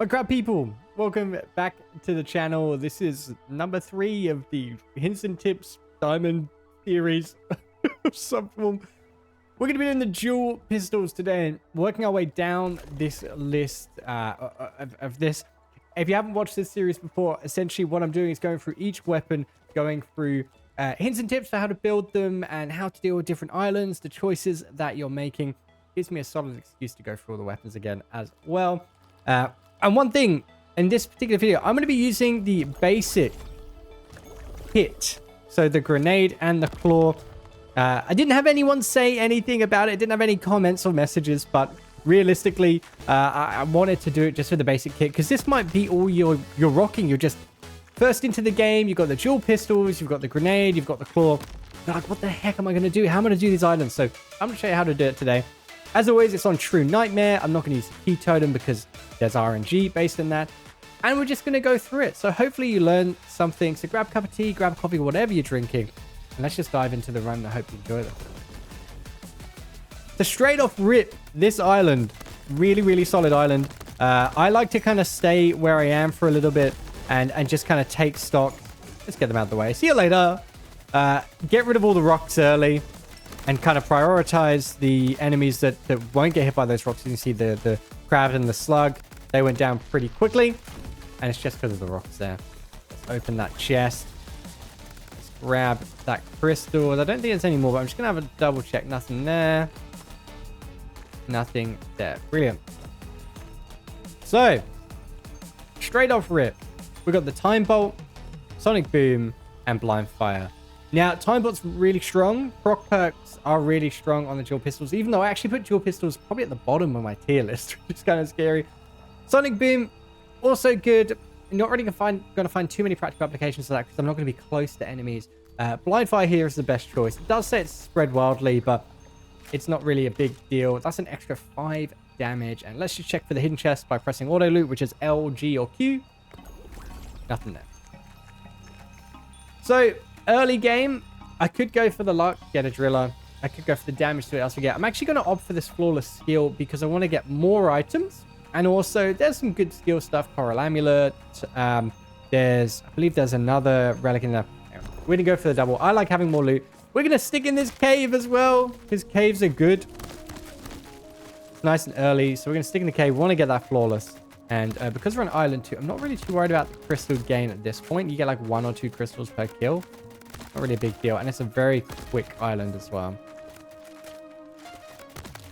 What's up, people? Welcome back to the channel. This is number 3 of the hints and tips diamond series of some form. We're going to be doing the dual pistols today and working our way down this list of this. If you haven't watched this series before, essentially what I'm doing is going through each weapon, going through hints and tips for how to build them and how to deal with different islands, the choices that you're making. Gives me a solid excuse to go through all the weapons again as well. And one thing, in this particular video, I'm going to be using the basic kit. So the grenade and the claw. I didn't have anyone say anything about it. I didn't have any comments or messages, but realistically, I wanted to do it just for the basic kit, because this might be all you're rocking. You're just first into the game. You've got the dual pistols, you've got the grenade, you've got the claw. You're like, what the heck am I going to do? How am I going to do these islands? So I'm going to show you how to do it today. As always, it's on True Nightmare. I'm not going to use the key totem because there's RNG based in that. And we're just going to go through it. So hopefully you learn something. So grab a cup of tea, grab a coffee, whatever you're drinking. And let's just dive into the run. I hope you enjoy it. So straight off rip, this island, really solid island. I like to kind of stay where I am for a little bit and just kind of take stock. Let's get them out of the way. See you later. Get rid of all the rocks early. And kind of prioritize the enemies that won't get hit by those rocks. You can see the crab and the slug. They went down pretty quickly. And it's just because of the rocks there. Let's open that chest. Let's grab that crystal. I don't think there's any more, but I'm just going to have a double check. Nothing there. Nothing there. Brilliant. So, straight off rip, we got the time bolt, sonic boom, and blind fire. Now, time bolt's really strong. Proc perks are really strong on the dual pistols, even though I actually put dual pistols probably at the bottom of my tier list, which is kind of scary. Sonic boom, also good. Not really going to find too many practical applications for that because I'm not going to be close to enemies. Blind fire here is the best choice. It does say it's spread wildly, but it's not really a big deal. That's an extra 5 damage. And let's just check for the hidden chest by pressing auto loot, which is L, G, or Q. Nothing there. So, early game, I could go for the luck, get a driller. I could go for the damage to it else we get. I'm actually going to opt for this flawless skill because I want to get more items. And also, there's some good skill stuff. Coral amulet. I believe there's another relic in there. We're going to go for the double. I like having more loot. We're going to stick in this cave as well, because caves are good. It's nice and early. So we're going to stick in the cave. We want to get that flawless. And because we're on island 2, I'm not really too worried about the crystal gain at this point. You get like 1 or 2 crystals per kill. Not really a big deal. And it's a very quick island as well.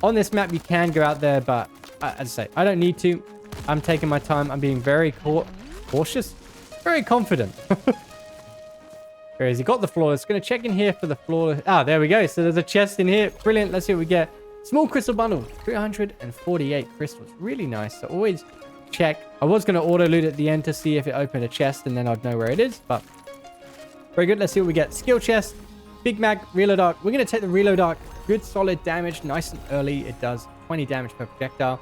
On this map, you can go out there, but as I say, I don't need to. I'm taking my time. I'm being very cautious. Very confident. Very easy. Got the flawless. Going to check in here for the flawless. Ah, there we go. So there's a chest in here. Brilliant. Let's see what we get. Small crystal bundle. 348 crystals. Really nice. So always check. I was going to auto loot at the end to see if it opened a chest and then I'd know where it is, but very good. Let's see what we get. Skill chest, big mag, reload arc. We're going to take the reload arc. Good solid damage, nice and early. It does 20 damage per projectile.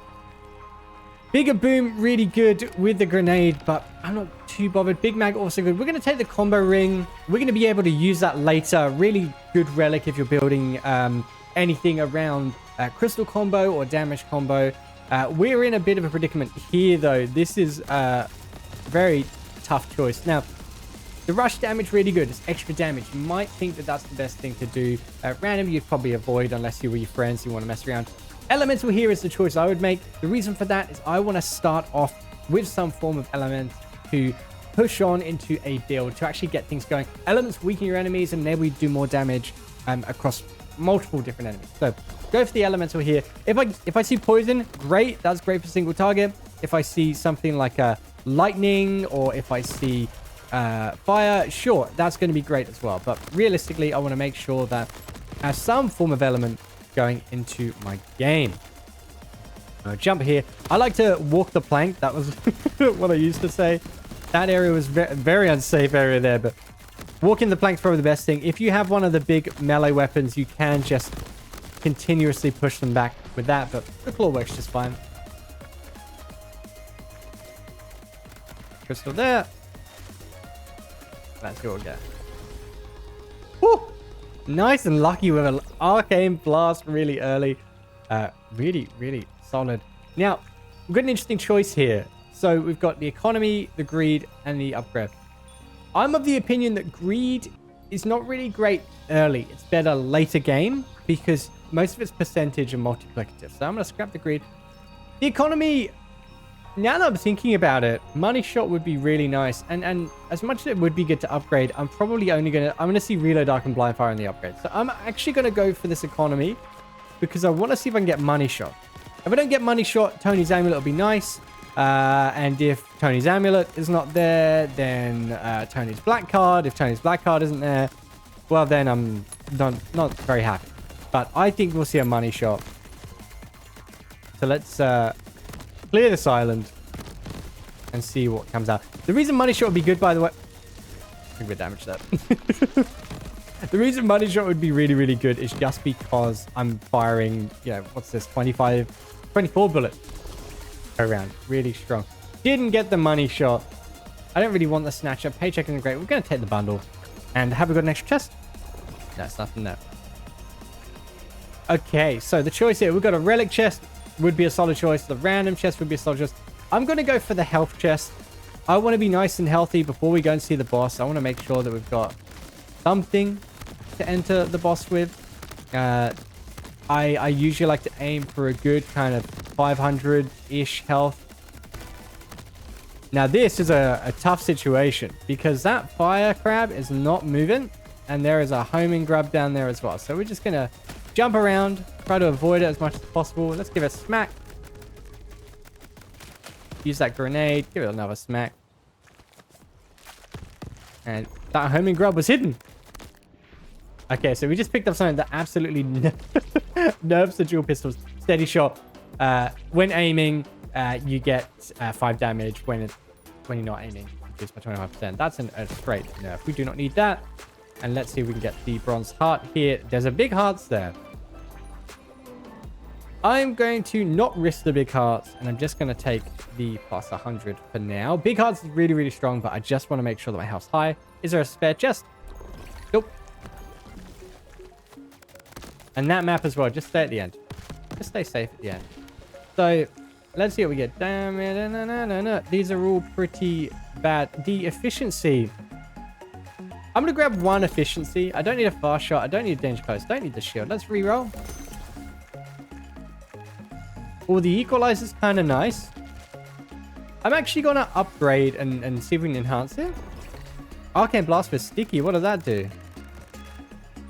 Bigger boom, really good with the grenade, but I'm not too bothered. Big mag also good. We're going to take the combo ring. We're going to be able to use that later. Really good relic if you're building anything around crystal combo or damage combo. We're in a bit of a predicament here, though. This is a very tough choice. Now, the rush damage, really good. It's extra damage. You might think that that's the best thing to do. Random, you'd probably avoid unless you're with your friends who want to mess around. Elemental here is the choice I would make. The reason for that is I want to start off with some form of element to push on into a build to actually get things going. Elements weaken your enemies and enable you to do more damage across multiple different enemies. So go for the elemental here. If I see poison, great. That's great for single target. If I see something like a lightning, or if I see fire, sure, that's going to be great as well. But realistically, I want to make sure that I have some form of element going into my game. I'll jump here. I like to walk the plank. That was what I used to say. That area was very unsafe area there, but walking the plank is probably the best thing. If you have one of the big melee weapons, you can just continuously push them back with that, but the claw works just fine. Crystal there. Let's go again. Woo! Nice and lucky with an arcane blast really early. Really solid. Now, we've got an interesting choice here. So we've got the economy, the greed, and the upgrade. I'm of the opinion that greed is not really great early. It's better later game because most of its percentage and multiplicative. So I'm going to scrap the greed. The economy, now that I'm thinking about it, money shot would be really nice. And as much as it would be good to upgrade, I'm probably only going to see reload, dark, and blind fire in the upgrade. So I'm actually going to go for this economy because I want to see if I can get money shot. If I don't get money shot, Tony's amulet will be nice. And if Tony's amulet is not there, then Tony's black card. If Tony's black card isn't there, well, then I'm not very happy. But I think we'll see a money shot. So let's clear this island and see what comes out. The reason money shot would be good, by the way... I think we damaged that. The reason money shot would be really, really good is just because I'm firing, you know, what's this, 24 bullets per round. Really strong. Didn't get the money shot. I don't really want the snatcher. Paycheck isn't great. We're going to take the bundle. And have we got an extra chest? No, it's nothing there. Okay, so the choice here, we've got a relic chest, would be a solid choice. The random chest would be a solid choice. I'm going to go for the health chest. I want to be nice and healthy before we go and see the boss. I want to make sure that we've got something to enter the boss with. I usually like to aim for a good kind of 500-ish health. Now this is a tough situation because that fire crab is not moving and there is a homing grub down there as well. So we're just going to jump around, try to avoid it as much as possible. Let's give it a smack. Use that grenade, give it another smack. And that homing grub was hidden. Okay, so we just picked up something that absolutely nerfs the dual pistols. Steady shot. When aiming, you get 5 damage. When you're not aiming, reduced by 25%. That's a straight nerf. We do not need that. And let's see if we can get the bronze heart here. There's a big hearts there. I'm going to not risk the big hearts, and I'm just going to take the plus 100 for now. Big hearts is really, really strong, but I just want to make sure that my health's high. Is there a spare chest? Nope. And that map as well. Just stay at the end. Just stay safe at the end. So, let's see what we get. Damn it. No. These are all pretty bad. The efficiency. I'm going to grab one efficiency. I don't need a fast shot. I don't need a danger close. Don't need the shield. Let's reroll. Oh, the equalizer's kind of nice. I'm actually going to upgrade and see if we can enhance it. Arcane Blast for sticky. What does that do?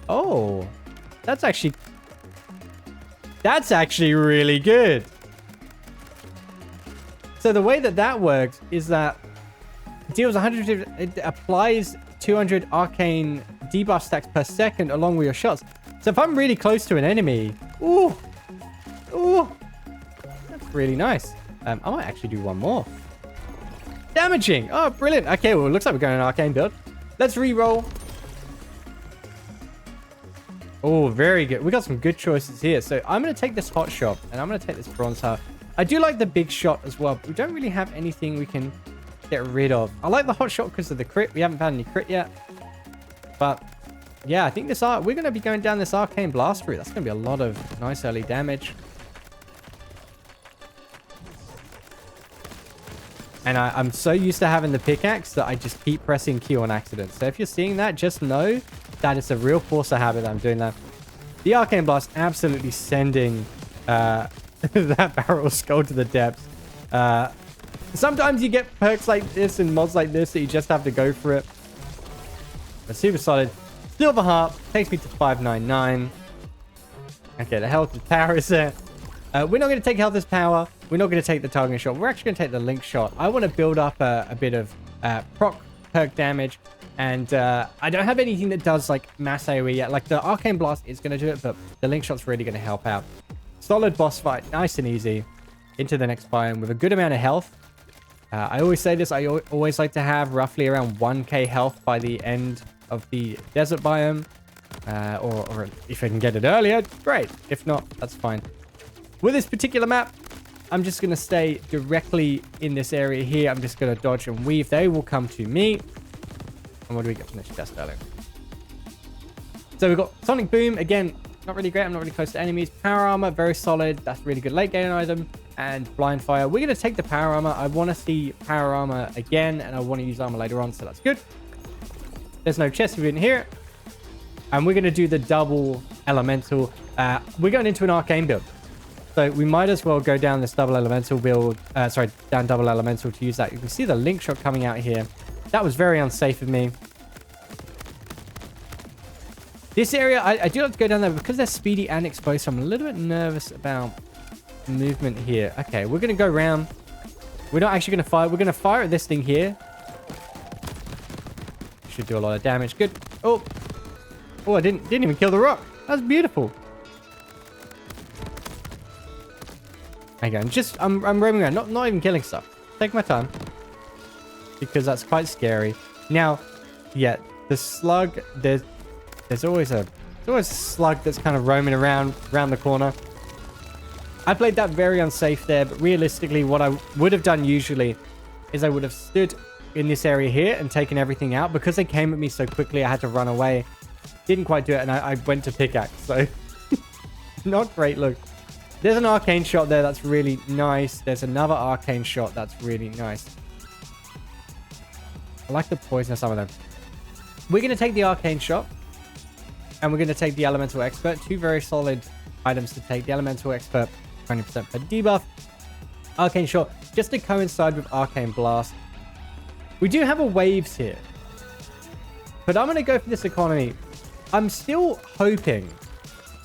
Oh, that's actually really good. So the way that works is that it deals 150, it applies 200 arcane debuff stacks per second along with your shots. So if I'm really close to an enemy, ooh, that's really nice. I might actually do one more. Damaging. Oh, brilliant. Okay, well, it looks like we're going an arcane build. Let's re-roll. Oh, very good. We got some good choices here. So I'm going to take this hot shot and I'm going to take this bronze heart. I do like the big shot as well, but we don't really have anything we can get rid of. I like the hot shot because of the crit. We haven't found any crit yet. But yeah, I think we're going to be going down this arcane blast route. That's going to be a lot of nice early damage. And I'm so used to having the pickaxe that I just keep pressing Q on accident. So if you're seeing that, just know that it's a real force of habit that I'm doing that. The Arcane Blast absolutely sending that barrel skull to the depths. Sometimes you get perks like this and mods like this that you just have to go for it. But super solid. Silver Heart takes me to 599. Okay, the health and power is there. We're not going to take health as power. We're not going to take the targeting shot. We're actually going to take the link shot. I want to build up a bit of proc perk damage. And I don't have anything that does like mass AoE yet. Like the Arcane Blast is going to do it, but the link shot's really going to help out. Solid boss fight. Nice and easy. Into the next biome with a good amount of health. I always say this. I always like to have roughly around 1k health by the end of the desert biome. Or if I can get it earlier, great. If not, that's fine. With this particular map, I'm just going to stay directly in this area here. I'm just going to dodge and weave. They will come to me. And what do we get from this chest earlier? So we've got Sonic Boom. Again, not really great. I'm not really close to enemies. Power Armor, very solid. That's a really good late game item. and blind fire. We're going to take the power armor. I want to see power armor again, and I want to use armor later on, so that's good. There's no chest if you didn't hear it. And we're going to do the double elemental. We're going into an arcane build. So we might as well go down this double elemental build. Down double elemental to use that. You can see the link shot coming out here. That was very unsafe of me. This area, I do have to go down there because they're speedy and exposed. So I'm a little bit nervous about movement here. Okay, we're going to go around. We're not actually going to fire. We're going to fire at this thing here. Should do a lot of damage. Good. Oh, I didn't even kill the rock. That's beautiful. Okay, I'm roaming around, not even killing stuff. Take my time because that's quite scary. Now, yeah, the slug. There's always a slug that's kind of roaming around the corner. I played that very unsafe there, but realistically, what I would have done usually is I would have stood in this area here and taken everything out. Because they came at me so quickly, I had to run away. Didn't quite do it, and I went to pickaxe, so not great look. There's an arcane shot there that's really nice. There's another arcane shot that's really nice. I like the poison of some of them. We're going to take the arcane shot, and we're going to take the elemental expert. Two very solid items to take. The elemental expert, 20% per debuff. Arcane shot, just to coincide with arcane blast. We do have a waves here, but I'm going to go for this economy. I'm still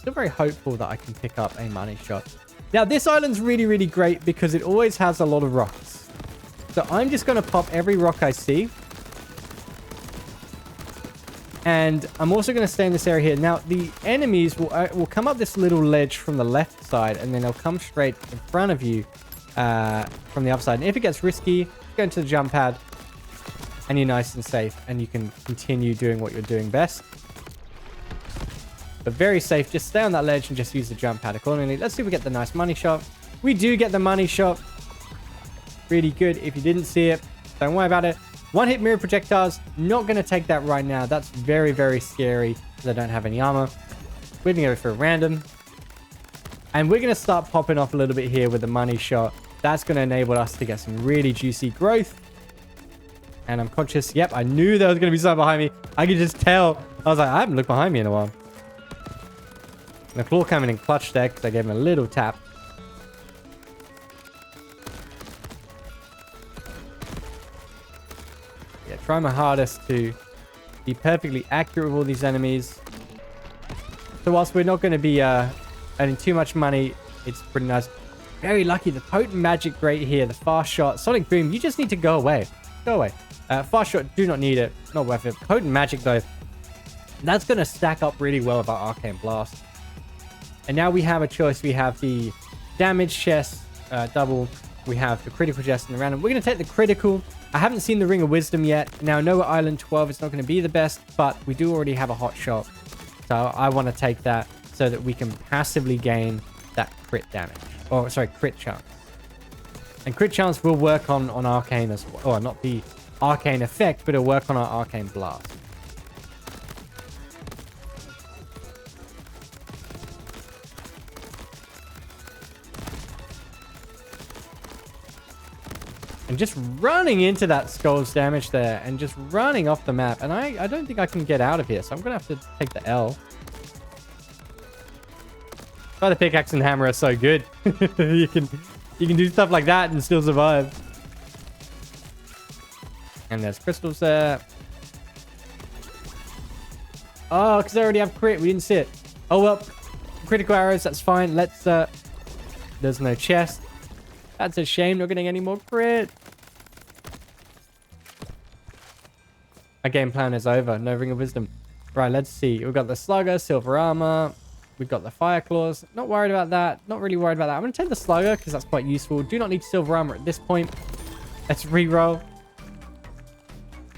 very hopeful that I can pick up a money shot. Now, this island's really, really great because it always has a lot of rocks. So I'm just going to pop every rock I see. And I'm also going to stay in this area here. Now, the enemies will come up this little ledge from the left side, and then they'll come straight in front of you from the other side. And if it gets risky, go into the jump pad, and you're nice and safe, and you can continue doing what you're doing best. But very safe. Just stay on that ledge and just use the jump pad accordingly. Let's see if we get the nice money shot. We do get the money shot. Really good. If you didn't see it, don't worry about it. One hit mirror projectiles. Not going to take that right now. That's very, very scary because I don't have any armor. We're going to go for a random. And we're going to start popping off a little bit here with the money shot. That's going to enable us to get some really juicy growth. And I'm conscious. Yep, I knew there was going to be something behind me. I could just tell. I was like, I haven't looked behind me in a while. The claw coming in clutch there because I gave him a little tap. Yeah, try my hardest to be perfectly accurate with all these enemies. So whilst we're not going to be earning too much money, it's pretty nice. Very lucky. The potent magic right here. The fast shot. Sonic boom. You just need to go away. Go away. Fast shot. Do not need it. Not worth it. Potent magic though. That's going to stack up really well with our arcane blast. And now we have a choice. We have the damage chest, double. We have the critical chest and the random. We're going to take the critical. I haven't seen the Ring of Wisdom yet. Now, I know at Island 12 it's not going to be the best, but we do already have a hot shot. So I want to take that so that we can passively gain that crit damage. Or, sorry, crit chance. And crit chance will work on arcane as well. Or not the arcane effect, but it'll work on our arcane blast. And just running into that skull's damage there and just running off the map. And I don't think I can get out of here. So I'm going to have to take the L. But the pickaxe and hammer are so good. you can do stuff like that and still survive. And there's crystals there. Oh, because I already have crit. We didn't see it. Oh, well. Critical arrows. That's fine. Let's... There's no chest. That's a shame. Not getting any more crit. Our game plan is over. No Ring of Wisdom. Right, let's see. We've got the Slugger, Silver Armor. We've got the Fire Claws. Not worried about that. Not really worried about that. I'm going to take the Slugger because that's quite useful. Do not need Silver Armor at this point. Let's re-roll.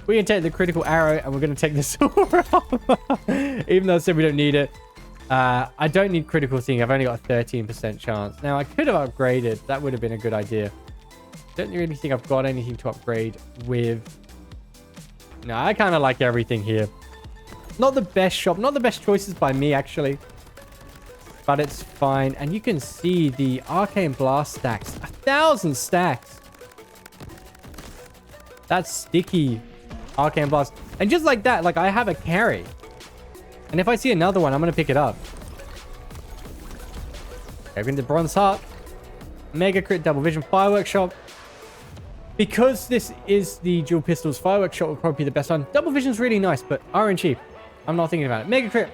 We're going to take the Critical Arrow and we're going to take the Silver Armor. Even though I said we don't need it. I don't need critical thing. I've only got a 13% chance. Now, I could have upgraded. That would have been a good idea. Don't really think I've got anything to upgrade with. No, I kind of like everything here. Not the best shop. Not the best choices by me, actually. But it's fine. And you can see the Arcane Blast stacks. 1,000 stacks. That's sticky arcane blast. And just like that, like I have a carry. And if I see another one, I'm going to pick it up. Okay, we're into Bronze Heart. Mega Crit Double Vision Fireworks Shot. Because this is the dual pistols, Fireworks Shot will probably be the best one. Double Vision's really nice, but RNG. I'm not thinking about it. Mega Crit,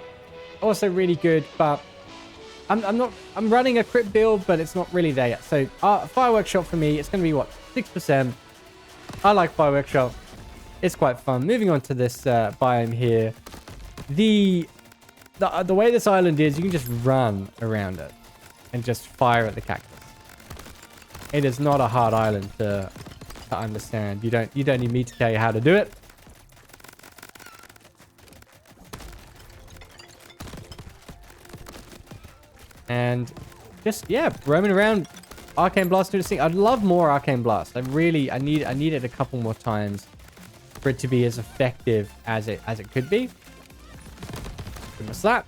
also really good, but I'm running a crit build, but it's not really there yet. So Fireworks Shot for me, it's going to be what, 6%. I like Fireworks Shot. It's quite fun. Moving on to this biome here. The way this island is, you can just run around it and just fire at the cactus. It is not a hard island to understand. You don't need me to tell you how to do it. And just, yeah, roaming around. Arcane Blast, do this thing. I'd love more Arcane Blast. I need it a couple more times for it to be as effective as it could be. Give him a slap.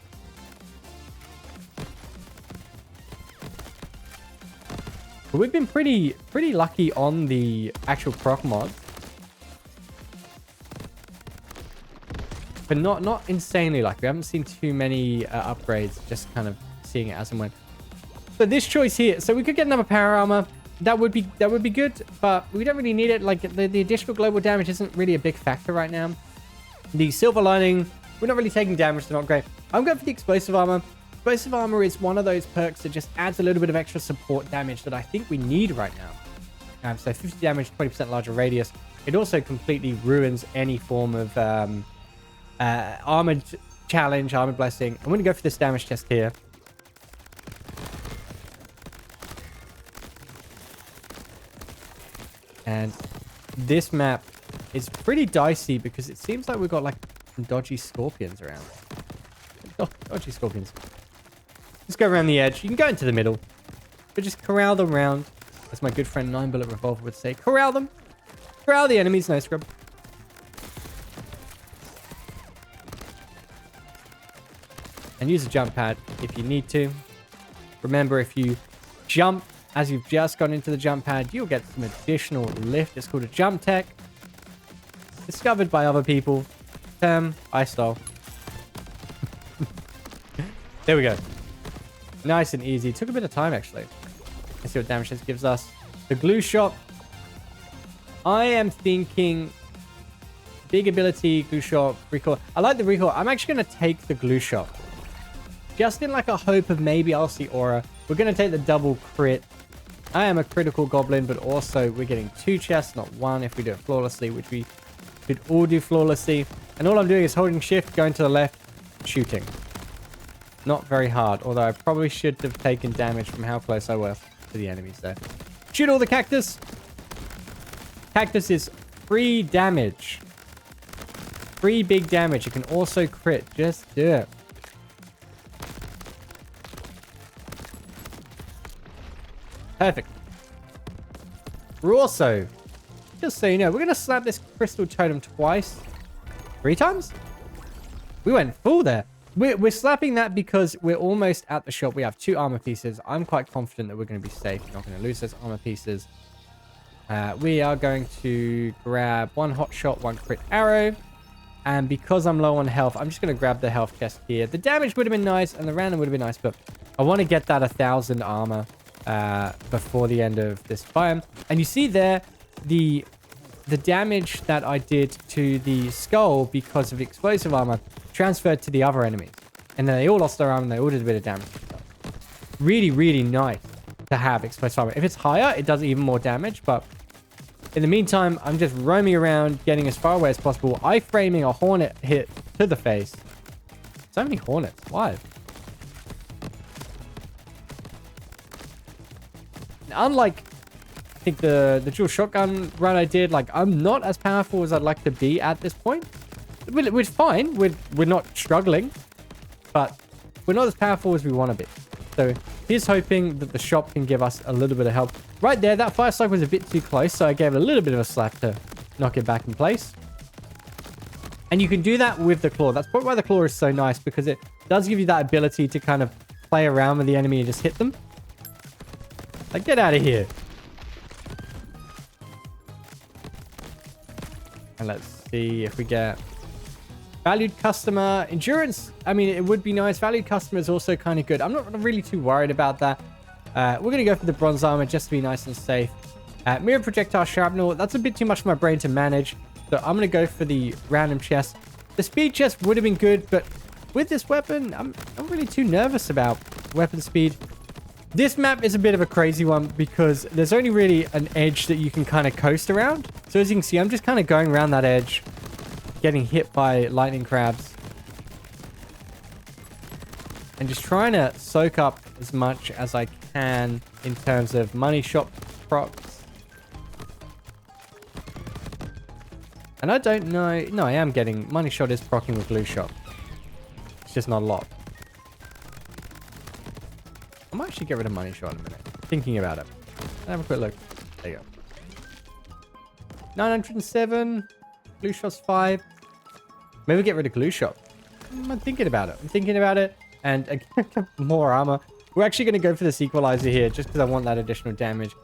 But we've been pretty lucky on the actual proc mod. But not insanely lucky. We haven't seen too many upgrades, just kind of seeing it as and when. So this choice here, so we could get another power armor. That would be good, but we don't really need it. Like the additional global damage isn't really a big factor right now. The silver lining, we're not really taking damage, so not great. I'm going for the explosive armor. Explosive armor is one of those perks that just adds a little bit of extra support damage that I think we need right now. So 50 damage, 20% larger radius. It also completely ruins any form of armored challenge, armored blessing. I'm going to go for this damage test here. And this map is pretty dicey because it seems like we've got like some dodgy scorpions around. Oh, dodgy scorpions. Just go around the edge. You can go into the middle, but just corral them around. As my good friend 9-Bullet Revolver would say, corral them. Corral the enemies, NoScrub. And use a jump pad if you need to. Remember, if you jump as you've just gone into the jump pad, you'll get some additional lift. It's called a jump tech. Discovered by other people. I stole. There we go. Nice and easy. Took a bit of time, actually. Let's see what damage this gives us. The glue shot. I am thinking big ability, glue shot, recoil. I like the recoil. I'm actually going to take the glue shot. Just in like a hope of maybe I'll see aura. We're going to take the double crit. I am a critical goblin, but also we're getting 2 chests, not 1 if we do it flawlessly, which we should all do flawlessly. And all I'm doing is holding shift, going to the left, shooting. Not very hard, although I probably should have taken damage from how close I was to the enemies there. Shoot all the cactus. Cactus is free damage. Free big damage. You can also crit. Just do it. Perfect. We're also, just so you know, we're going to slap this crystal totem twice. 3 times? We went full there. We're slapping that because we're almost at the shop. We have 2 armor pieces. I'm quite confident that we're going to be safe. We're not going to lose those armor pieces. We are going to grab 1 hot shot, 1 crit arrow. And because I'm low on health, I'm just going to grab the health chest here. The damage would have been nice and the random would have been nice, but I want to get that 1,000 armor before the end of this biome. And you see there the damage that I did to the skull because of explosive armor transferred to the other enemies. And then they all lost their armor and they all did a bit of damage. Really, really nice to have explosive armor. If it's higher, it does even more damage, but in the meantime, I'm just roaming around, getting as far away as possible. I-framing a hornet hit to the face. So many hornets. Why? Unlike, I think, the dual shotgun run I did, like, I'm not as powerful as I'd like to be at this point. We're fine. We're not struggling, but we're not as powerful as we want to be. So here's hoping that the shop can give us a little bit of help. Right there, that fire slug was a bit too close, so I gave it a little bit of a slap to knock it back in place. And you can do that with the claw. That's probably why the claw is so nice, because it does give you that ability to kind of play around with the enemy and just hit them. Like, get out of here. And let's see if we get valued customer endurance. I mean, it would be nice. Valued customer is also kind of good. I'm not really too worried about that. We're going to go for the bronze armor just to be nice and safe. Mirror projectile shrapnel. That's a bit too much for my brain to manage. So I'm going to go for the random chest. The speed chest would have been good, but with this weapon, I'm not really too nervous about weapon speed. This map is a bit of a crazy one because there's only really an edge that you can kind of coast around. So as you can see, I'm just kind of going around that edge, getting hit by lightning crabs. And just trying to soak up as much as I can in terms of money shop procs. And I don't know. No, I am getting money shot is proccing with glue shot. It's just not a lot. I might actually get rid of money shot in a minute. Thinking about it. Have a quick look. There you go. 907. Glue shot's 5. Maybe get rid of glue shot. I'm thinking about it. And again, more armor. We're actually going to go for this equalizer here just because I want that additional damage.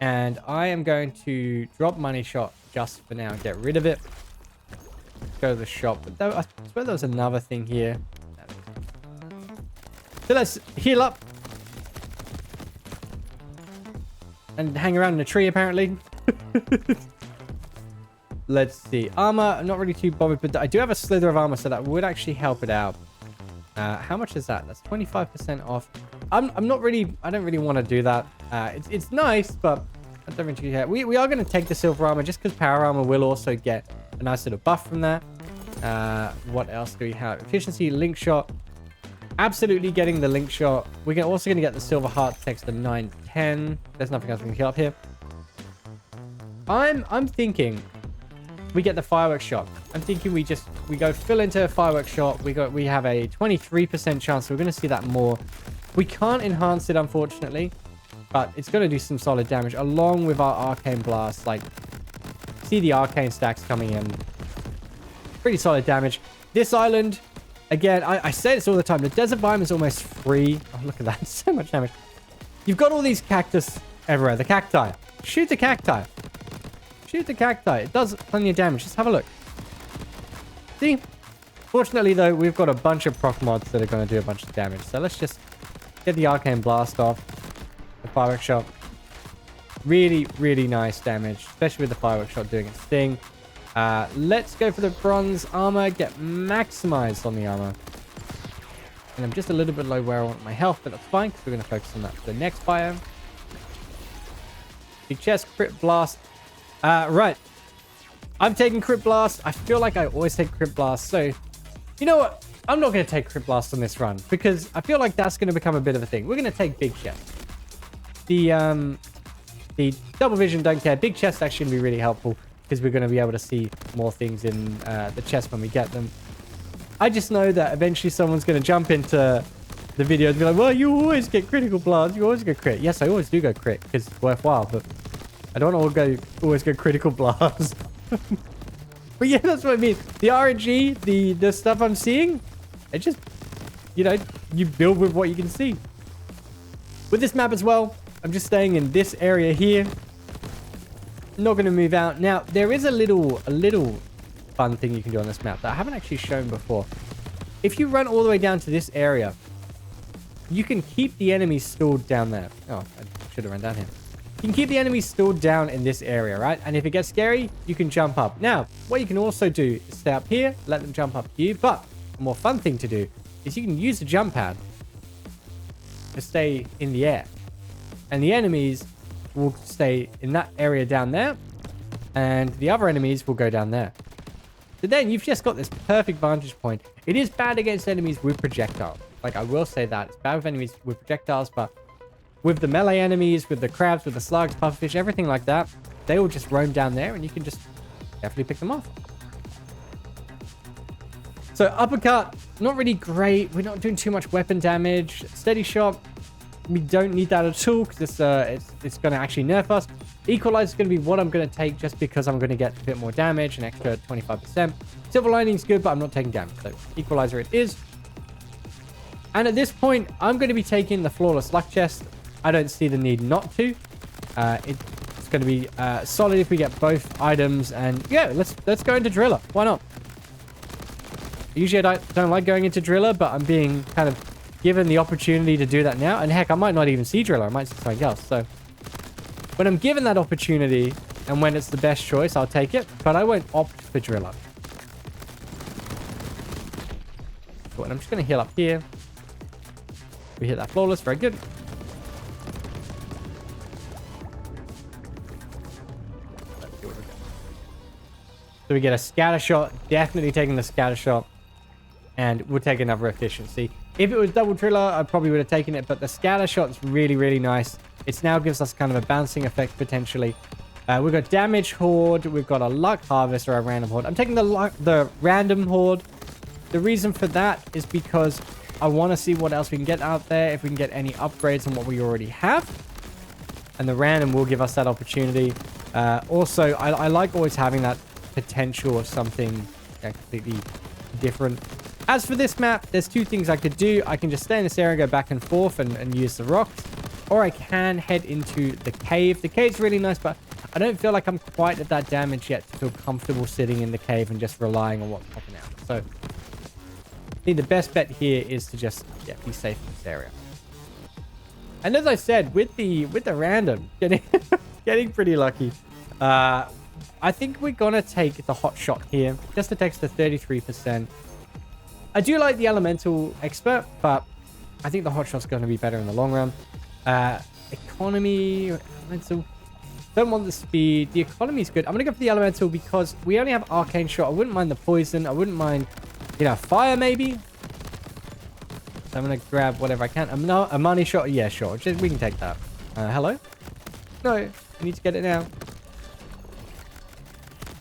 And I am going to drop money shot just for now. Get rid of it. Go to the shop. But I swear there was another thing here. So let's heal up. And hang around in a tree, apparently. Let's see. Armor, I'm not really too bothered, but I do have a slither of armor, so that would actually help it out. How much is that? That's 25% off. I'm not really... I don't really want to do that. It's nice, but I don't really care. We are going to take the silver armor, just because power armor will also get a nice little buff from that. What else do we have? Efficiency, link shot. Absolutely getting the link shot. We're also going to get the silver heart text to 910. There's nothing else we can kill up here. I'm thinking we get the fireworks shot. I'm thinking we go fill into a fireworks shot. We have a 23% chance. So we're going to see that more. We can't enhance it, unfortunately, but it's going to do some solid damage along with our arcane blast. Like, see the arcane stacks coming in. Pretty solid damage. This island, again, I say this all the time. The desert biome is almost free. Oh, look at that. So much damage. You've got all these cactus everywhere. The cacti. Shoot the cacti. Shoot the cacti. It does plenty of damage. Just have a look. See? Fortunately, though, we've got a bunch of proc mods that are going to do a bunch of damage. So let's just get the arcane blast off. The fireworks shot. Really, really nice damage. Especially with the fireworks shot doing its thing. Let's go for the bronze armor. Get maximized on the armor. And I'm just a little bit low where I want my health, but that's fine because we're going to focus on that for the next biome. Big chest, crit blast. Right. I'm taking crit blast. I feel like I always take crit blast. So, you know what? I'm not going to take crit blast on this run because I feel like that's going to become a bit of a thing. We're going to take big chest. The double vision, don't care. Big chest actually going to be really helpful because we're going to be able to see more things in the chest when we get them. I just know that eventually someone's going to jump into the video and be like, well, you always get critical blast. You always get crit. Yes, I always do go crit because it's worthwhile, but I don't want to always go critical blast. But yeah, that's what I mean. The RNG, the stuff I'm seeing, it just, you know, you build with what you can see. With this map as well, I'm just staying in this area here. Not going to move out. Now, there is a little fun thing you can do on this map that I haven't actually shown before. If you run all the way down to this area, you can keep the enemies stored down there. Oh, I should have run down here. You can keep the enemies stored down in this area, right? And if it gets scary, you can jump up. Now, what you can also do is stay up here, let them jump up to you. But a more fun thing to do is you can use the jump pad to stay in the air. And the enemies will stay in that area down there. And the other enemies will go down there. So then you've just got this perfect vantage point. It is bad against enemies with projectiles. Like, I will say that. It's bad with enemies with projectiles, but with the melee enemies, with the crabs, with the slugs, pufferfish, everything like that, they will just roam down there and you can just definitely pick them off. So uppercut, not really great. We're not doing too much weapon damage. Steady shot, we don't need that at all because it's going to actually nerf us. Equalizer is going to be what I'm going to take just because I'm going to get a bit more damage, an extra 25%. Silver lining is good, but I'm not taking damage. So equalizer it is. And at this point, I'm going to be taking the flawless luck chest. I don't see the need not to. It's going to be solid if we get both items. And yeah, let's go into Driller. Why not? Usually I don't like going into Driller, but I'm being kind of given the opportunity to do that now. And heck, I might not even see Driller. I might see something else. So when I'm given that opportunity and when it's the best choice, I'll take it. But I won't opt for Driller. Cool. And I'm just going to heal up here. We hit that flawless. Very good. So we get a scatter shot. Definitely taking the scatter shot. And we'll take another efficiency. If it was double Driller, I probably would have taken it. But the scatter shot's really, really nice. It now gives us kind of a bouncing effect potentially. We've got damage horde. We've got a luck harvest or a random horde. I'm taking the random horde. The reason for that is because I want to see what else we can get out there. If we can get any upgrades on what we already have. And the random will give us that opportunity. Also, I like always having that potential of something completely different. As for this map, there's two things I could do. I can just stay in this area and go back and forth and use the rocks. Or I can head into the cave. The cave's really nice, but I don't feel like I'm quite at that damage yet to feel comfortable sitting in the cave and just relying on what's popping out. So I think the best bet here is to just be safe in this area. And as I said, with the random, getting pretty lucky. I think we're going to take the hot shot here, just to take us to 33%. I do like the elemental expert, but I think the hot shot's going to be better in the long run. Economy, elemental. Don't want the speed. The economy is good. I'm going to go for the elemental because we only have arcane shot. I wouldn't mind the poison. I wouldn't mind, fire maybe. So I'm going to grab whatever I can. A money shot. Yeah, sure. We can take that. Hello? No, I need to get it now.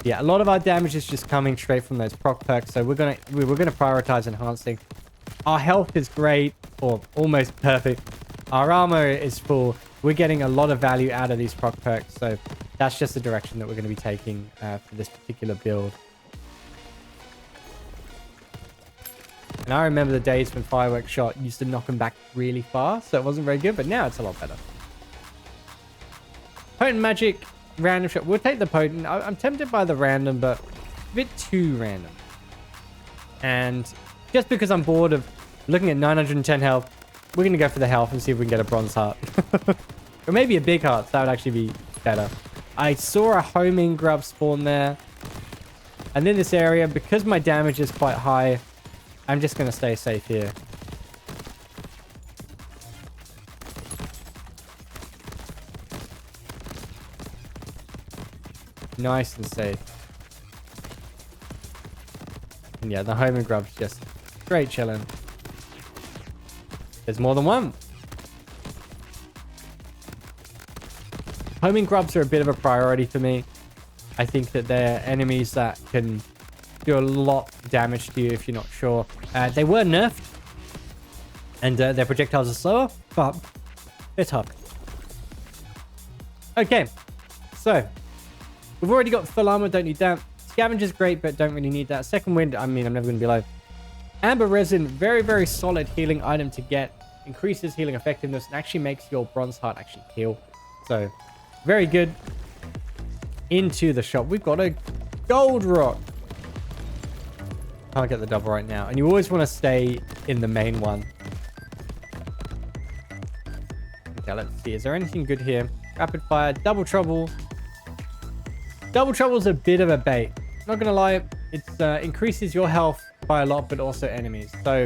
Yeah, a lot of our damage is just coming straight from those proc perks, so we're gonna prioritize enhancing. Our health is great, or almost perfect. Our armor is full. We're getting a lot of value out of these proc perks, so that's just the direction that we're going to be taking for this particular build. And I remember the days when Fireworks Shot used to knock them back really far, so it wasn't very good, but now it's a lot better. Potent Magic. Random shot. We'll take the potent. I'm tempted by the random, but a bit too random. And just because I'm bored of looking at 910 health, we're going to go for the health and see if we can get a bronze heart. Or maybe a big heart. So that would actually be better. I saw a homing grub spawn there. And in this area, because my damage is quite high, I'm just going to stay safe here. Nice and safe. And yeah, the homing grub's just straight chilling. There's more than one. Homing grubs are a bit of a priority for me. I think that they're enemies that can do a lot of damage to you if you're not sure. They were nerfed. And their projectiles are slower, but they're tough. Okay. So we've already got full armor, don't need that. Scavenger's great, but don't really need that. Second wind, I mean, I'm never going to be alive. Amber resin, very, very solid healing item to get. Increases healing effectiveness and actually makes your bronze heart actually heal. So, very good. Into the shop. We've got a gold rock. Can't get the double right now. And you always want to stay in the main one. Okay, let's see. Is there anything good here? Rapid fire, double trouble. Double trouble's a bit of a bait. Not gonna lie, it increases your health by a lot, but also enemies. So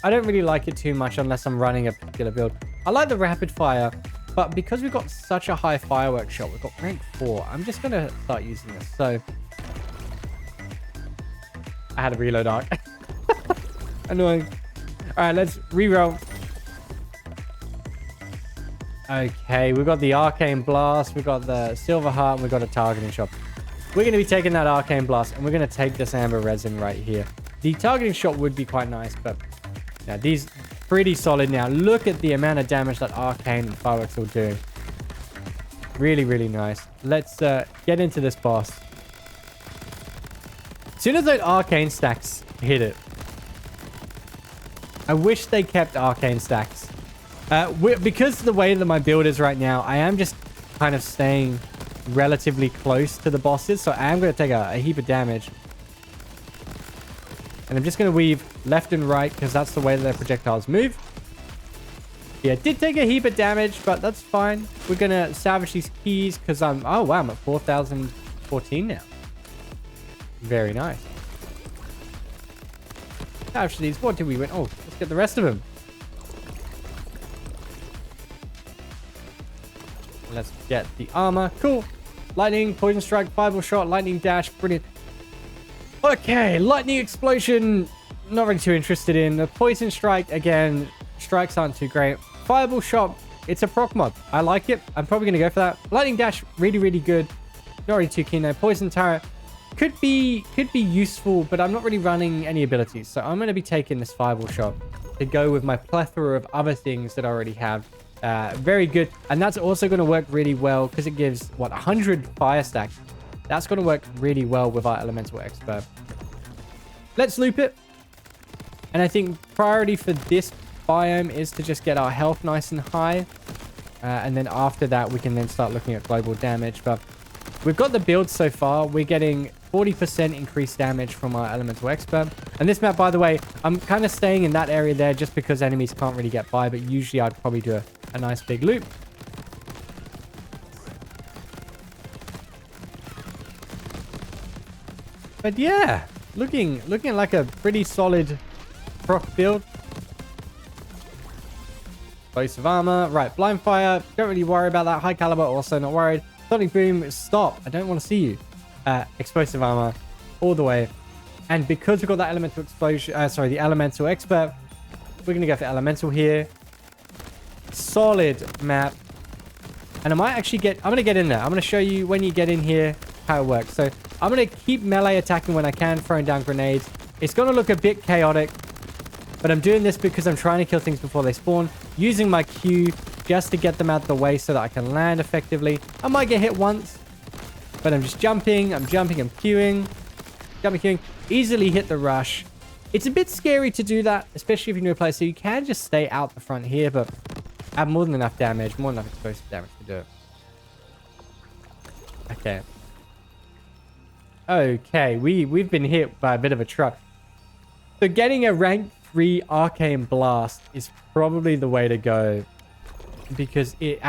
I don't really like it too much unless I'm running a particular build. I like the rapid fire, but because we've got such a high fireworks shot, we've got rank 4. I'm just gonna start using this. So I had a reload arc. Annoying. All right, let's reroll. Okay, we've got the Arcane Blast, we've got the Silver Heart, and we've got a Targeting Shot. We're going to be taking that Arcane Blast, and we're going to take this Amber Resin right here. The Targeting Shot would be quite nice, but now these pretty solid now. Look at the amount of damage that Arcane and Fireworks will do. Really, really nice. Let's get into this boss. As soon as those Arcane stacks hit it, I wish they kept Arcane stacks. Because the way that my build is right now, I am just kind of staying relatively close to the bosses. So I am going to take a heap of damage. And I'm just going to weave left and right because that's the way that their projectiles move. Yeah, it did take a heap of damage, but that's fine. We're going to salvage these keys because I'm... Oh, wow, I'm at 4,014 now. Very nice. Salvage these. What did we win? Oh, let's get the rest of them. Let's get the armor. Cool. Lightning, poison strike, fireball shot, lightning dash. Brilliant. Okay, lightning explosion. Not really too interested in. The poison strike, again, strikes aren't too great. Fireball shot, it's a proc mod. I like it. I'm probably going to go for that. Lightning dash, really, really good. Not really too keen though. Poison turret could be useful, but I'm not really running any abilities. So I'm going to be taking this fireball shot to go with my plethora of other things that I already have. Very good. And that's also going to work really well because it gives, what, 100 fire stack. That's going to work really well with our elemental expert. Let's loop it. And I think priority for this biome is to just get our health nice and high. And then after that, we can then start looking at global damage. But we've got the build so far. We're getting 40% increased damage from our elemental expert. And this map, by the way, I'm kind of staying in that area there just because enemies can't really get by. But usually I'd probably do a nice big loop. But yeah, looking like a pretty solid proc build. Explosive armor. Right, blind fire. Don't really worry about that. High caliber, also not worried. Sonic boom. Stop. I don't want to see you. Explosive armor. All the way. And because we've got that elemental explosion... the elemental expert. We're going to go for elemental here. Solid map. And I might actually get... I'm going to get in there. I'm going to show you when you get in here how it works. So I'm going to keep melee attacking when I can, throwing down grenades. It's going to look a bit chaotic. But I'm doing this because I'm trying to kill things before they spawn. Using my Q just to get them out of the way so that I can land effectively. I might get hit once. But I'm just jumping. I'm queuing. Jumping, queuing. Easily hit the rush. It's a bit scary to do that, especially if you're new to play. So you can just stay out the front here. But I have more than enough damage. More than enough explosive damage to do it. Okay. Okay. We've been hit by a bit of a truck. So getting a rank 3 arcane blast is probably the way to go because it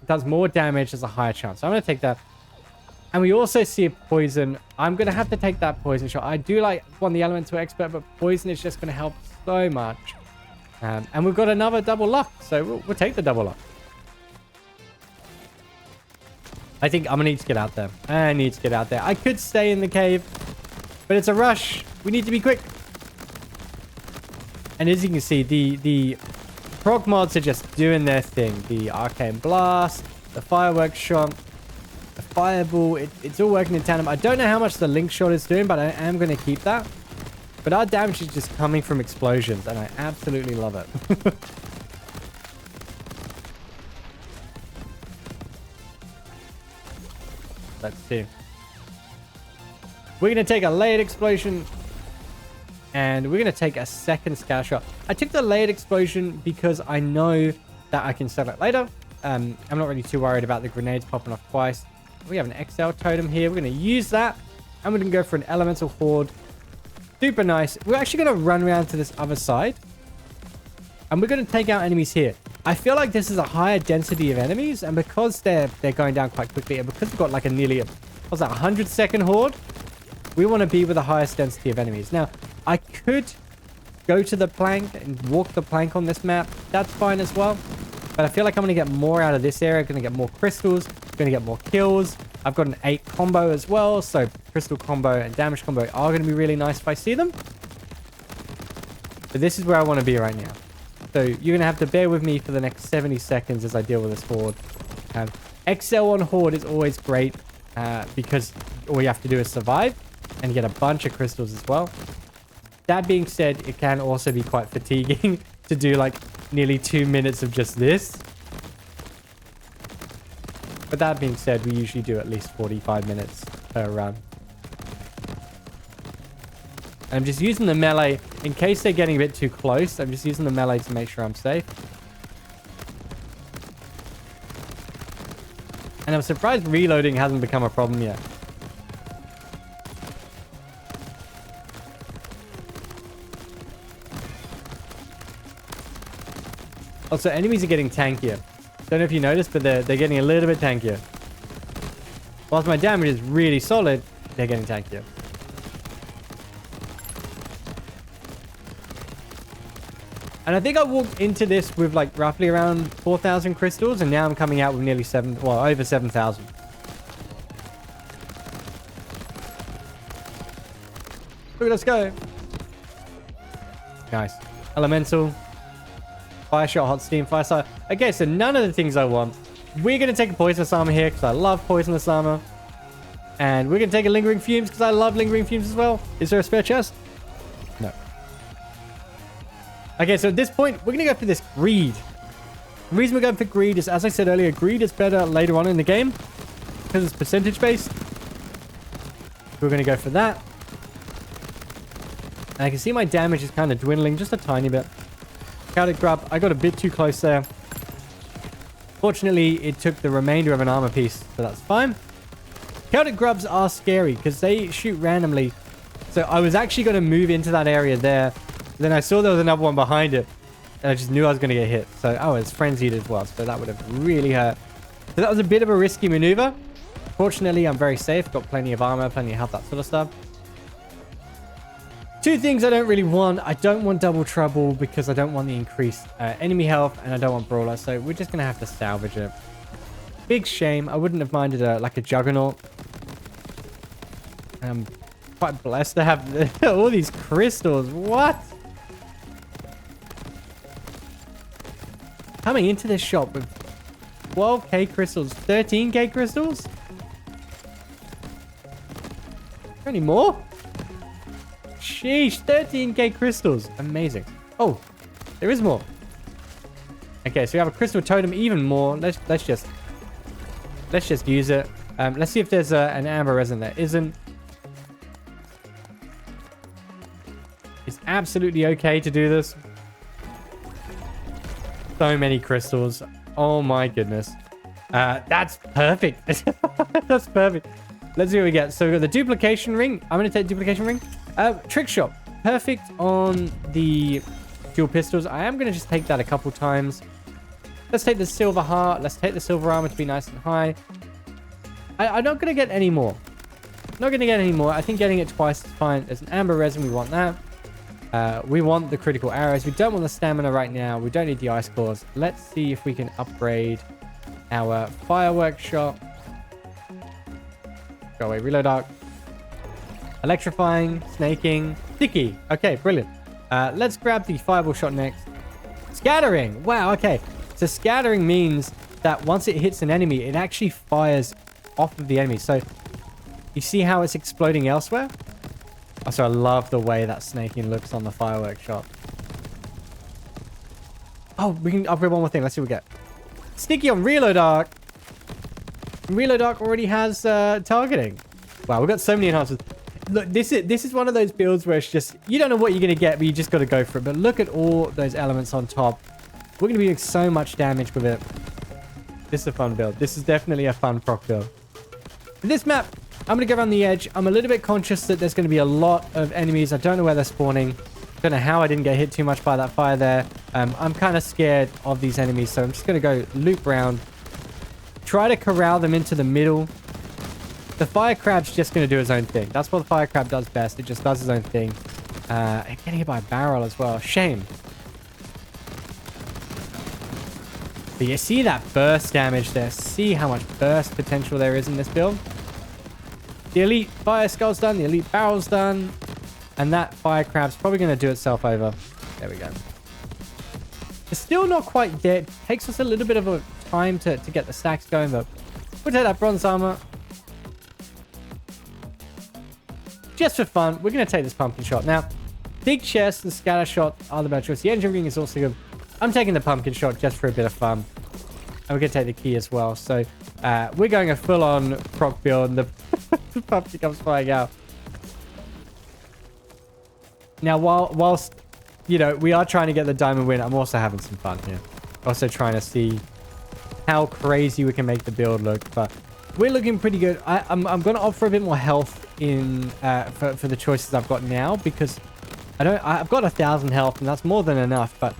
does more damage, there's a higher chance. So I'm going to take that. And we also see a poison. I'm going to have to take that poison shot. I do want the elemental expert, but poison is just going to help so much. And we've got another double luck, so we'll take the double luck. I think I'm going to need to get out there. I need to get out there. I could stay in the cave, but it's a rush. We need to be quick. And as you can see, the proc mods are just doing their thing. The arcane blast, the fireworks shot, the fireball. It's all working in tandem. I don't know how much the link shot is doing, but I am going to keep that. But our damage is just coming from explosions, and I absolutely love it. Let's see. We're going to take a layered explosion. And we're going to take a second scatter shot. I took the layered explosion because I know that I can sell it later. I'm not really too worried about the grenades popping off twice. We have an XL totem here. We're going to use that. And we're going to go for an elemental horde. Super nice. We're actually going to run around to this other side. And we're going to take out enemies here. I feel like this is a higher density of enemies. And because they're going down quite quickly, and because we've got like a nearly, 100-second horde, we want to be with the highest density of enemies. Now, I could go to the plank and walk the plank on this map. That's fine as well. But I feel like I'm going to get more out of this area. I'm going to get more crystals. I'm going to get more kills. I've got an 8 combo as well. So crystal combo and damage combo are going to be really nice if I see them. But this is where I want to be right now. So you're going to have to bear with me for the next 70 seconds as I deal with this horde. XL on horde is always great because all you have to do is survive and get a bunch of crystals as well. That being said, it can also be quite fatiguing to do like nearly 2 minutes of just this. But that being said, we usually do at least 45 minutes per run. I'm just using the melee in case they're getting a bit too close. I'm just using the melee to make sure I'm safe. And I'm surprised reloading hasn't become a problem yet. Also, enemies are getting tankier. Don't know if you noticed, but they're getting a little bit tankier. Whilst my damage is really solid, they're getting tankier. And I think I walked into this with like roughly around 4,000 crystals, and now I'm coming out with nearly over 7,000. Let's go. Nice. Elemental. Fire shot, hot steam, fire side. Okay, so none of the things I want. We're going to take a poisonous armor here because I love poisonous armor. And we're going to take a lingering fumes because I love lingering fumes as well. Is there a spare chest? No. Okay, so at this point, we're going to go for this greed. The reason we're going for greed is, as I said earlier, greed is better later on in the game because it's percentage based. We're going to go for that. And I can see my damage is kind of dwindling just a tiny bit. Chaotic grub. I got a bit too close there. Fortunately, it took the remainder of an armor piece, so that's fine. Chaotic grubs are scary because they shoot randomly. So I was actually going to move into that area there. Then I saw there was another one behind it. And I just knew I was going to get hit. So, oh, it's frenzied as well. So that would have really hurt. So that was a bit of a risky maneuver. Fortunately, I'm very safe. Got plenty of armor, plenty of health, that sort of stuff. Two things I don't really want. I don't want double trouble because I don't want the increased enemy health, and I don't want brawler. So we're just going to have to salvage it. Big shame. I wouldn't have minded like a juggernaut. I'm quite blessed to have all these crystals. What? Coming into this shop with 12k crystals, 13k crystals? Any more? Sheesh, 13k crystals. Amazing. Oh, there is more. Okay, so we have a crystal totem, even more. Let's just use it. Let's see if there's an amber resin. There isn't. It's absolutely okay to do this. So many crystals. Oh my goodness. That's perfect. That's perfect. Let's see what we get. So we got the duplication ring. I'm going to take duplication ring. Trick shot. Perfect on the dual pistols. I am going to just take that a couple times. Let's take the silver heart. Let's take the silver armor to be nice and high. I'm not going to get any more. Not going to get any more. I think getting it twice is fine. There's an amber resin. We want that. We want the critical arrows. We don't want the stamina right now. We don't need the ice claws. Let's see if we can upgrade our firework shot. Go away. Reload arc. Electrifying. Snaking. Sticky. Okay, brilliant. Let's grab the fireball shot next. Scattering. Wow, okay. So scattering means that once it hits an enemy, it actually fires off of the enemy. So you see how it's exploding elsewhere? Also, I love the way that snaking looks on the firework shot. Oh, we can upgrade one more thing. Let's see what we get. Sticky on reload arc. Reload arc already has targeting. Wow, we've got so many enhancements. Look, this is one of those builds where it's just, you don't know what you're going to get, but you just got to go for it. But look at all those elements on top. We're going to be doing so much damage with it. This is a fun build. This is definitely a fun proc build. For this map, I'm going to go around the edge. I'm a little bit conscious that there's going to be a lot of enemies. I don't know where they're spawning. Don't know how I didn't get hit too much by that fire there. I'm kind of scared of these enemies, so I'm just going to go loop around. Try to corral them into the middle. The fire crab's just going to do its own thing. That's what the fire crab does best. It just does its own thing. Getting hit by a barrel as well. Shame. But you see that burst damage there. See how much burst potential there is in this build. The elite fire skull's done. The elite barrel's done. And that fire crab's probably going to do itself over. There we go. It's still not quite dead. It takes us a little bit of a time to get the stacks going, but we'll take that bronze armor. Just for fun, we're going to take this pumpkin shot. Now, big chest and scatter shot are the better choice. The engine ring is also good. I'm taking the pumpkin shot just for a bit of fun. And we're going to take the key as well. So, we're going a full-on proc build, and the pumpkin comes flying out. Now, whilst, you know, we are trying to get the diamond win, I'm also having some fun here. Also trying to see how crazy we can make the build look. But we're looking pretty good. I'm going to opt for a bit more health in for the choices I've got now, because I've got 1,000 health, and that's more than enough, but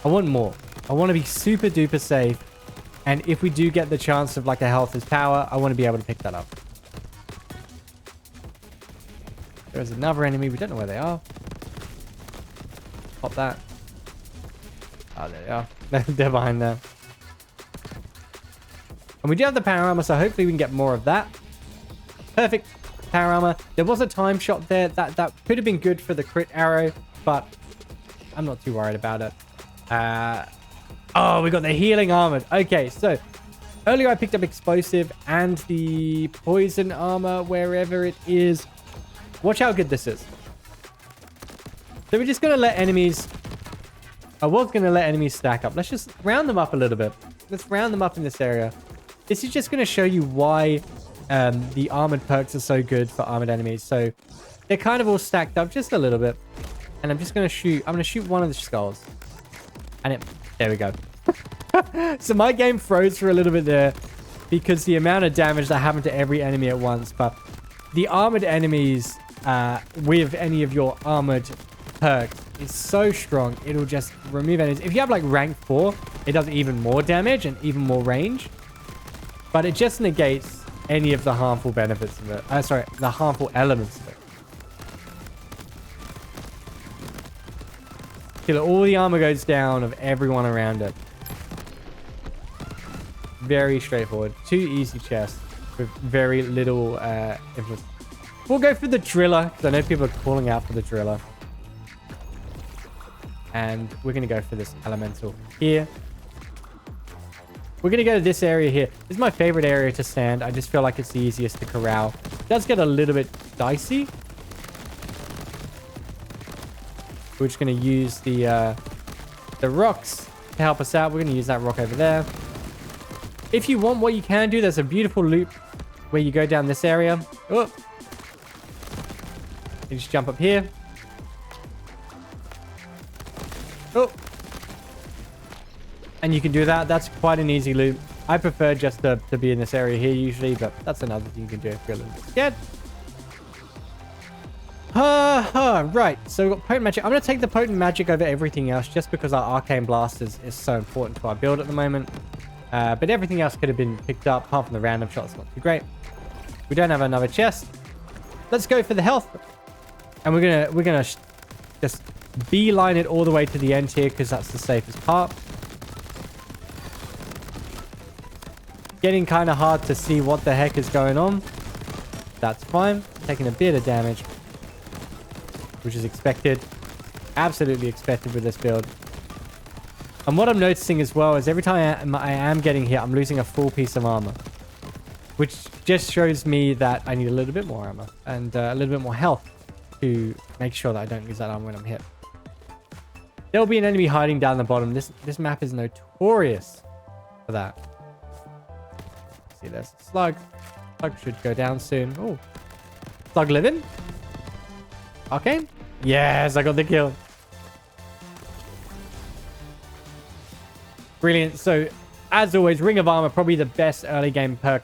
I want more. I want to be super duper safe. And if we do get the chance of like a health is power, I want to be able to pick that up. There's another enemy. We don't know where they are. Pop that. Oh, there they are. They're behind there. And we do have the power armor, so hopefully we can get more of that. Perfect. Power armor. There was a time shot there. That could have been good for the crit arrow, but I'm not too worried about it. Oh, we got the healing armor. Okay, so earlier I picked up explosive and the poison armor wherever it is. Watch how good this is. So we're just going to let enemies... I was going to let enemies stack up. Let's just round them up a little bit. Let's round them up in this area. This is just going to show you why the armored perks are so good for armored enemies. So they're kind of all stacked up just a little bit. And I'm just going to shoot... I'm going to shoot one of the skulls. And it... There we go. So my game froze for a little bit there because the amount of damage that happened to every enemy at once. But the armored enemies with any of your armored perks is so strong. It'll just remove enemies. If you have like rank 4, it does even more damage and even more range. But it just negates any of the harmful benefits of it. Sorry, the harmful elements of it. Till all the armor goes down of everyone around it. Very straightforward. 2 easy chests with very little influence. We'll go for the driller, because I know people are calling out for the driller. And we're going to go for this elemental here. We're going to go to this area here. This is my favorite area to stand. I just feel like it's the easiest to corral. It does get a little bit dicey. We're just going to use the rocks to help us out. We're going to use that rock over there. If you want, what you can do, there's a beautiful loop where you go down this area. Oh. You just jump up here. Oh. And you can do that. That's quite an easy loop. I prefer just to be in this area here usually, but that's another thing you can do if you're a little bit scared. Right, so we've got potent magic. I'm going to take the potent magic over everything else just because our arcane blast is so important to our build at the moment. But everything else could have been picked up apart from the random shots. Not too great. We don't have another chest. Let's go for the health. And we're gonna just beeline it all the way to the end here because that's the safest part. Getting kind of hard to see what the heck is going on. That's fine. Taking a bit of damage, which is expected. Absolutely expected with this build. And what I'm noticing as well is every time I am getting hit, I'm losing a full piece of armor. Which just shows me that I need a little bit more armor and a little bit more health to make sure that I don't lose that armor when I'm hit. There'll be an enemy hiding down the bottom. This map is notorious for that. See, there's a slug. Slug should go down soon. Oh, slug living? Okay. Yes, I got the kill. Brilliant. So, as always, Ring of Armor, probably the best early game perk,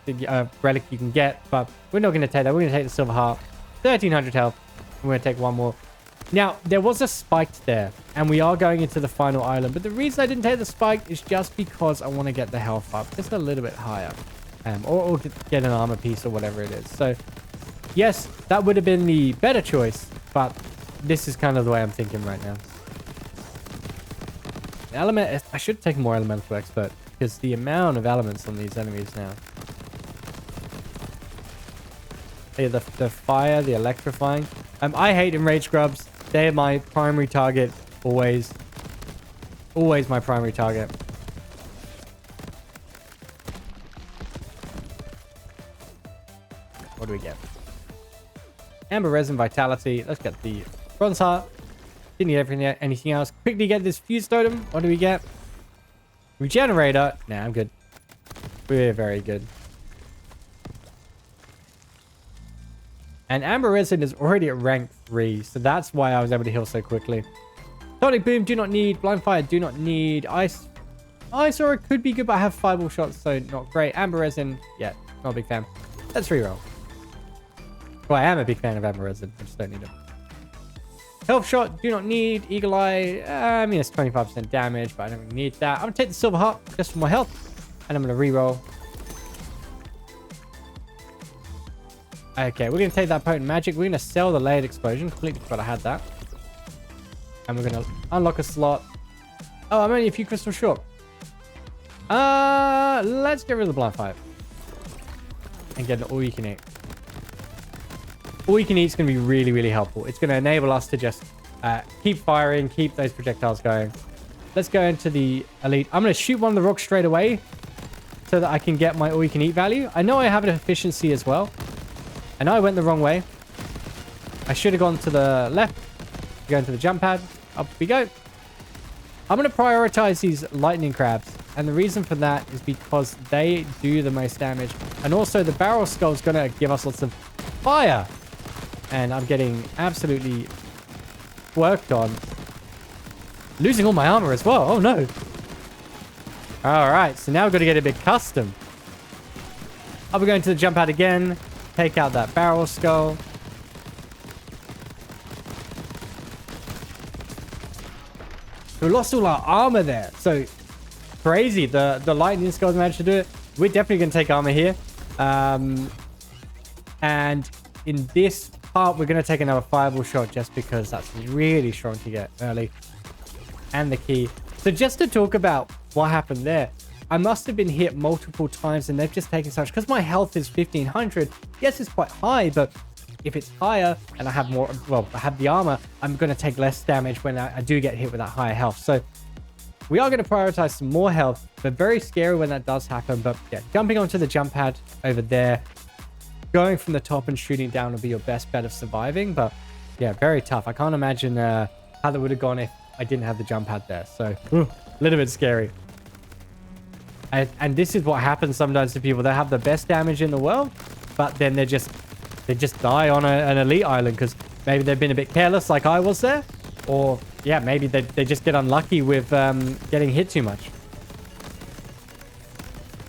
relic you can get. But we're not going to take that. We're going to take the Silver Heart. 1300 health. We're going to take one more. Now, there was a spike there. And we are going into the final island. But the reason I didn't take the spike is just because I want to get the health up just a little bit higher. Or get an armor piece or whatever it is. So, yes, that would have been the better choice. But this is kind of the way I'm thinking right now. I should have taken more elemental expert because the amount of elements on these enemies now. Yeah, the fire, the electrifying. I hate enraged scrubs. They're my primary target. Always my primary target. What do we get? Amber resin vitality. Let's get the bronze heart. Didn't need anything else. Quickly get this fuse totem. What do we get? Regenerator. Nah, I'm good. We're very good. And Amber Resin is already at rank 3. So that's why I was able to heal so quickly. Sonic Boom, do not need. Blind Fire, do not need. Ice Ice aura could be good, but I have fireball shots, so not great. Amber resin, yeah, not a big fan. Let's reroll. Well, I am a big fan of amber resin. I just don't need it. Health shot, do not need. Eagle eye, I mean, it's 25% damage, but I don't really need that. I'm going to take the silver heart just for more health. And I'm going to reroll. Okay, we're going to take that potent magic. We're going to sell the layered explosion. Completely forgot I had that. And we're going to unlock a slot. Oh, I'm only a few crystals short. Let's get rid of the blind fire. And get an all you can eat. All you can eat is going to be really, really helpful. It's going to enable us to just keep firing, keep those projectiles going. Let's go into the elite. I'm going to shoot one of the rocks straight away so that I can get my all you can eat value. I know I have an efficiency as well. I know I went the wrong way. I should have gone to the left. Go into the jump pad. Up we go. I'm going to prioritize these lightning crabs. And the reason for that is because they do the most damage. And also the barrel skull is going to give us lots of fire. And I'm getting absolutely worked on. Losing all my armor as well. Oh, no. All right. So now we've got to get a bit custom. I'll be going to the jump pad again. Take out that barrel skull. We lost all our armor there. So crazy. The lightning skulls managed to do it. We're definitely going to take armor here. And in this part, we're going to take another fireball shot just because that's really strong to get early. And the key. So just to talk about what happened there, I must have been hit multiple times and they've just taken such, because my health is 1500. Yes, it's quite high, but if it's higher and I have more, well, I have the armor, I'm going to take less damage when I do get hit with that higher health. So we are going to prioritize some more health, but very scary when that does happen. But yeah, jumping onto the jump pad over there, going from the top and shooting down will be your best bet of surviving. But yeah, very tough. I can't imagine how that would have gone if I didn't have the jump pad there. So a little bit scary. And this is what happens sometimes to people. They have the best damage in the world, but then they just die on an elite island because maybe they've been a bit careless like I was there. Or yeah, maybe they just get unlucky with getting hit too much.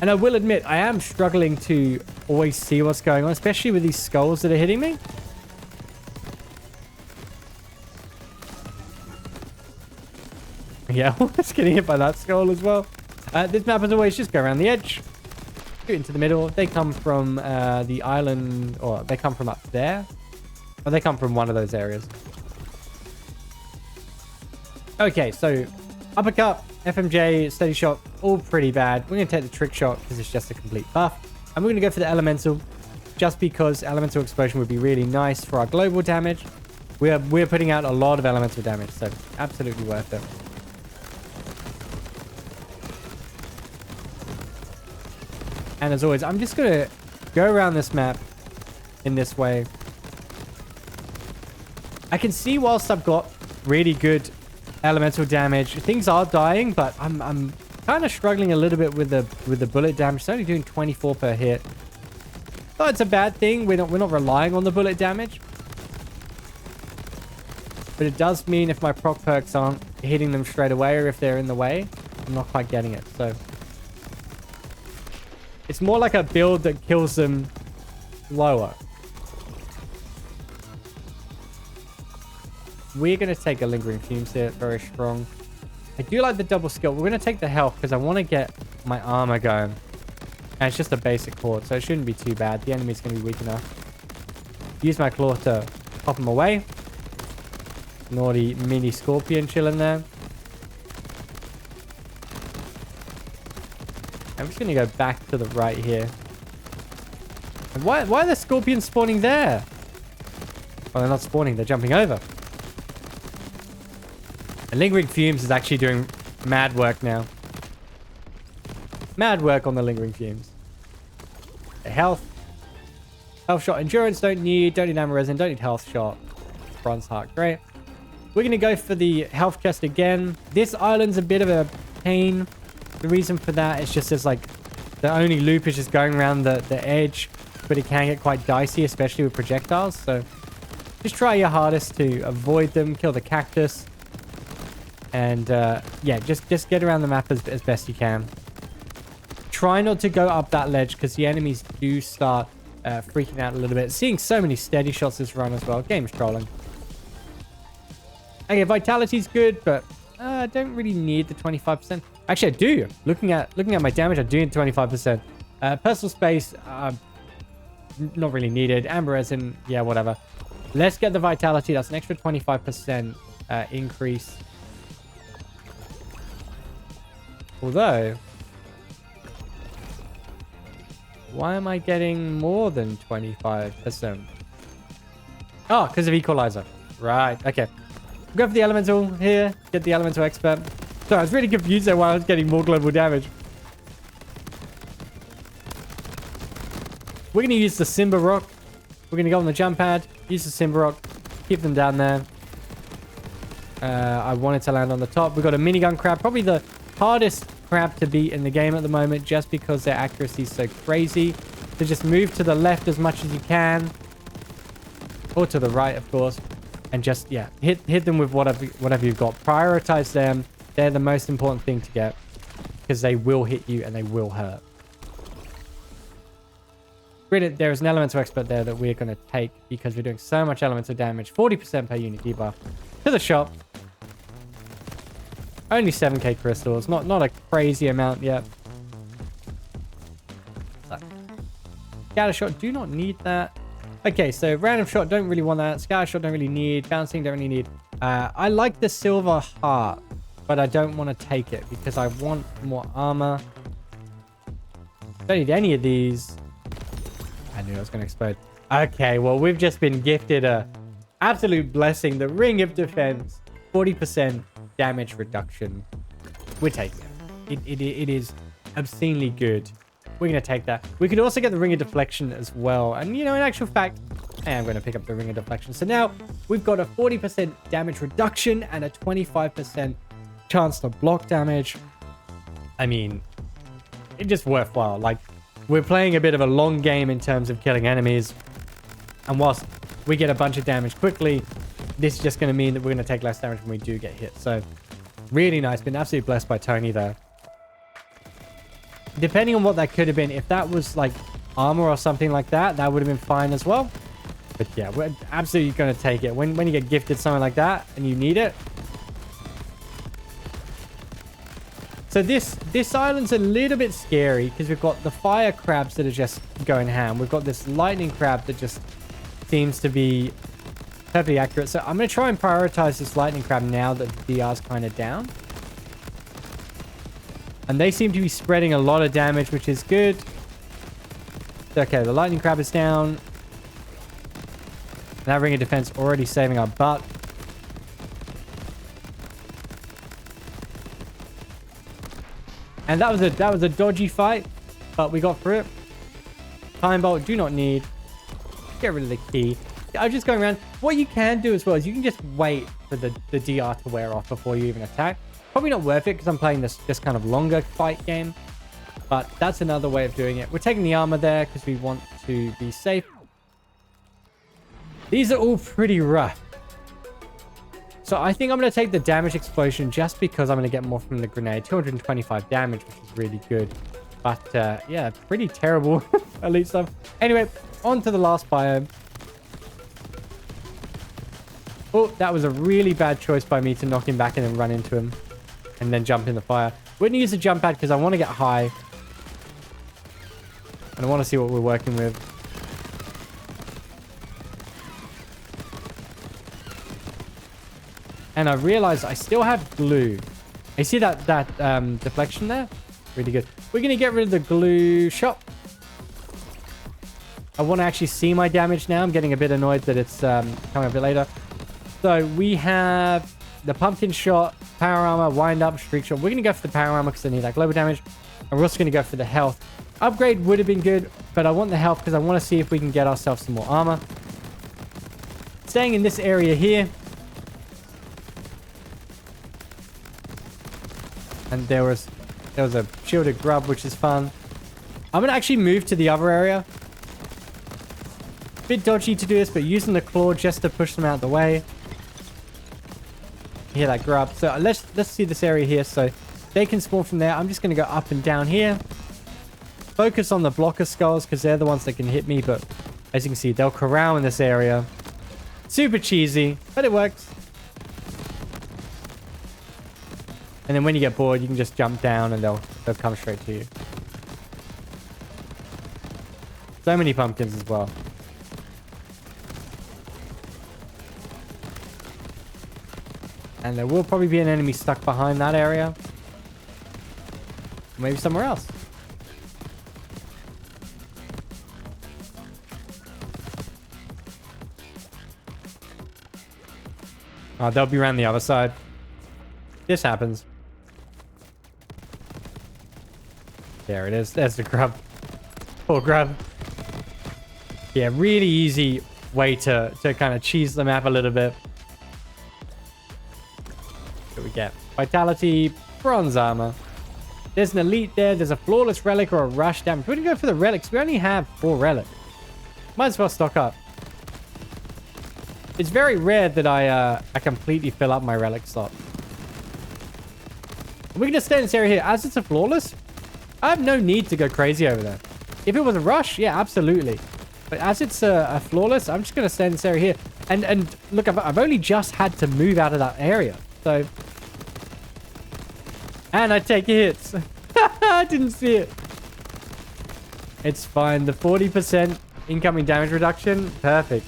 And I will admit, I am struggling to always see what's going on, especially with these skulls that are hitting me. Yeah, almost getting hit by that skull as well. This map as always, just go around the edge. Go into the middle. They come from the island, or they come from up there. Or they come from one of those areas. Okay, so uppercut, FMJ, steady shot, all pretty bad. We're going to take the trick shot because it's just a complete buff. And we're going to go for the elemental just because elemental explosion would be really nice for our global damage. We're putting out a lot of elemental damage, so absolutely worth it. And as always, I'm just going to go around this map in this way. I can see whilst I've got really good elemental damage, things are dying, but I'm kind of struggling a little bit with the bullet damage. It's only doing 24 per hit. So it's a bad thing. We're not relying on the bullet damage. But it does mean if my proc perks aren't hitting them straight away or if they're in the way, I'm not quite getting it. So it's more like a build that kills them lower. We're going to take a lingering fumes here. Very strong. I do like the double skill. We're going to take the health because I want to get my armor going. And it's just a basic horde, so it shouldn't be too bad. The enemy's going to be weak enough. Use my claw to pop him away. Naughty mini scorpion chilling there. I'm just going to go back to the right here. And why are the scorpions spawning there? Well, they're not spawning. They're jumping over. And lingering fumes is actually doing mad work now. Mad work on the lingering fumes. Health. Health shot. Endurance don't need ammo resin. Don't need health shot. Bronze heart. Great. We're going to go for the health chest again. This island's a bit of a pain. The reason for that is just there's like the only loop is just going around the edge, but it can get quite dicey, especially with projectiles. So just try your hardest to avoid them. Kill the cactus. And yeah, just get around the map as best you can. Try not to go up that ledge because the enemies do start freaking out a little bit. Seeing so many steady shots this run as well. Game's trolling. Okay, vitality's good, but I don't really need the 25%. Actually, I do. Looking at my damage, I do need 25%. Personal space, not really needed. Amber resin, yeah, whatever. Let's get the vitality. That's an extra 25% increase. Although, why am I getting more than 25%? Oh, because of equalizer. Right, okay. Go for the elemental here. Get the elemental expert. Sorry, I was really confused there while I was getting more global damage. We're going to use the Simba Rock. We're going to go on the jump pad. Use the Simba Rock. Keep them down there. I wanted to land on the top. We've got a minigun crab. Probably the hardest crab to beat in the game at the moment just because their accuracy is so crazy. So just move to the left as much as you can. Or to the right, of course. And just, yeah, hit them with whatever you've got. Prioritize them. They're the most important thing to get. Because they will hit you and they will hurt. Brilliant. There is an elemental expert there that we're going to take because we're doing so much elemental damage. 40% per unit debuff. To the shop. Only 7k crystals. Not a crazy amount yet. Scatter shot. Do not need that. Okay, so random shot, don't really want that. Scatter shot, don't really need. Bouncing, don't really need. I like the silver heart, but I don't want to take it because I want more armor. Don't need any of these. I knew I was going to explode. Okay, well, we've just been gifted a absolute blessing. The Ring of Defense. 40% damage reduction. We're taking it. It is obscenely good. We're going to take that. We could also get the Ring of Deflection as well. And, you know, in actual fact, I am going to pick up the Ring of Deflection. So now we've got a 40% damage reduction and a 25% chance to block damage. I mean, it's just worthwhile. Like, we're playing a bit of a long game in terms of killing enemies. And whilst we get a bunch of damage quickly, this is just going to mean that we're going to take less damage when we do get hit. So, really nice. Been absolutely blessed by Tony there. Depending on what that could have been, if that was like armor or something like that, that would have been fine as well. But yeah, we're absolutely going to take it. When you get gifted something like that and you need it. So this island's a little bit scary because we've got the fire crabs that are just going ham. We've got this lightning crab that just seems to be perfectly accurate. So I'm going to try and prioritize this lightning crab now that the DR's kind of down. And they seem to be spreading a lot of damage, which is good. Okay, the lightning crab is down. That Ring of Defense already saving our butt. And that was a dodgy fight, but we got through it. Time bolt, do not need. Get rid of the key. I'm just going around. What you can do as well is you can just wait for the DR to wear off before you even attack. Probably not worth it because I'm playing this kind of longer fight game. But that's another way of doing it. We're taking the armor there because we want to be safe. These are all pretty rough. So I think I'm going to take the damage explosion just because I'm going to get more from the grenade. 225 damage, which is really good. But yeah, pretty terrible elite stuff. Anyway, on to the last biome. Oh, that was a really bad choice by me to knock him back and then run into him. And then jump in the fire. We're going to use the jump pad because I want to get high. And I want to see what we're working with. And I realized I still have glue. You see that deflection there? Really good. We're going to get rid of the glue shop. I want to actually see my damage now. I'm getting a bit annoyed that it's coming a bit later. So we have the pumpkin shot, power armor, wind up, streak shot. We're going to go for the power armor because I need that global damage. And we're also going to go for the health. Upgrade would have been good, but I want the health because I want to see if we can get ourselves some more armor. Staying in this area here. And there was a shielded grub, which is fun. I'm going to actually move to the other area. Bit dodgy to do this, but using the claw just to push them out of the way. hear that grub. So let's see this area here. So they can spawn from there. I'm just going to go up and down here. Focus on the blocker skulls because they're the ones that can hit me. But as you can see, they'll corral in this area. Super cheesy, but it works. And then when you get bored, you can just jump down and they'll come straight to you. So many pumpkins as well. And there will probably be an enemy stuck behind that area. Maybe somewhere else. Oh, they'll be around the other side. This happens. There it is. There's the grub. Poor grub. Yeah, really easy way to kind of cheese the map a little bit. What do we get? Vitality, bronze armor. There's an elite there. There's a flawless relic or a rush damage. We're going to go for the relics. We only have 4 relics. Might as well stock up. It's very rare that I completely fill up my relic slot. We're going to stay in this area here. As it's a flawless, I have no need to go crazy over there. If it was a rush, yeah, absolutely. But as it's a flawless, I'm just going to stay in this area here. And look, I've only just had to move out of that area. So... And I take hits. I didn't see it. It's fine. The 40% incoming damage reduction. Perfect.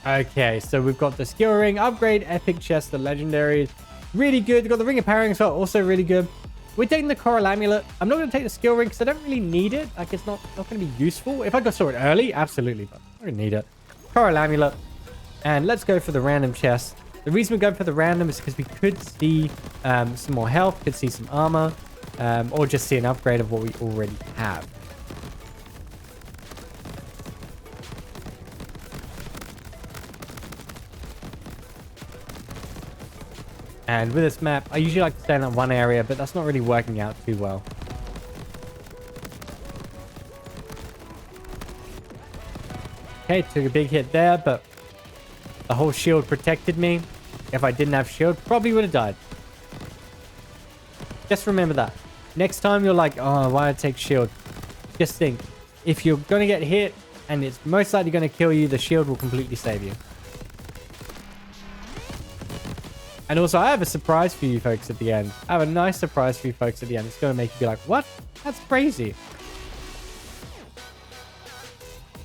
Okay, so we've got the skill ring, upgrade, epic chest, the legendaries. Really good. We've got the ring of parrying as well. Also really good. We're taking the coral amulet. I'm not going to take the skill ring because I don't really need it. Like, it's not going to be useful. If I got saw it early, absolutely. But I don't need it. Coral amulet. And let's go for the random chest. The reason we're going for the random is because we could see some more health, could see some armor, or just see an upgrade of what we already have. And with this map, I usually like to stay in that one area, but that's not really working out too well. Okay, took a big hit there, but the whole shield protected me. If I didn't have shield, probably would have died. Just remember that. Next time you're like, oh, why did I take shield? Just think, if you're going to get hit and it's most likely going to kill you, the shield will completely save you. And also, I have a surprise for you folks at the end. I have a nice surprise for you folks at the end. It's going to make you be like, what? That's crazy.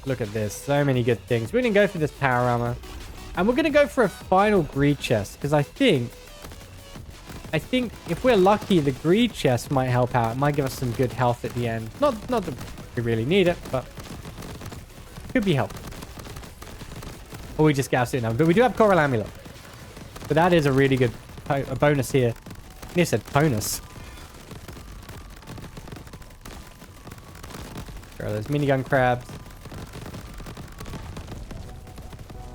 Look at this. So many good things. We're going to go for this power armor. And we're going to go for a final greed chest. Because I think if we're lucky, the greed chest might help out. It might give us some good health at the end. Not that we really need it, but could be helpful. Or we just get absolutely none. But we do have coral amulet. But that is a really good bonus here. I said bonus. Sure, there's minigun crabs.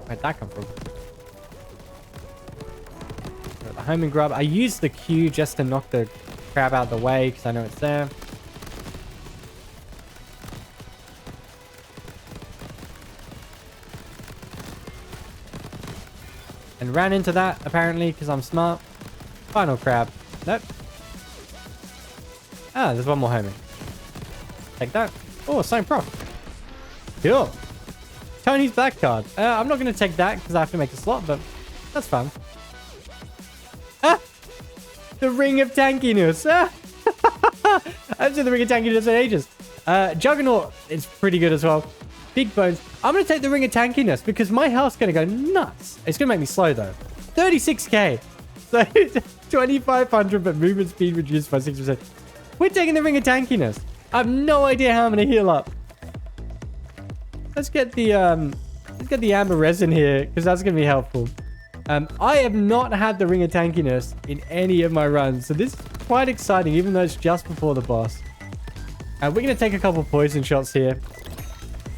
Where'd that come from? Got the homing grub. I used the Q just to knock the crab out of the way because I know it's there. And ran into that, apparently, because I'm smart. Final crab. Nope. Ah, there's one more homing. Take that. Oh, same proc. Cool. Tony's black card. I'm not going to take that because I have to make a slot, but that's fun. Ah! The Ring of Tankiness. Ah! I've seen the Ring of Tankiness in ages. Juggernaut is pretty good as well. Big bones. I'm going to take the Ring of Tankiness because my health's going to go nuts. It's going to make me slow though. 36k. So 2500, but movement speed reduced by 6%. We're taking the Ring of Tankiness. I have no idea how I'm going to heal up. Let's get the amber resin here because that's going to be helpful. I have not had the Ring of Tankiness in any of my runs. So this is quite exciting, even though it's just before the boss. We're going to take a couple poison shots here.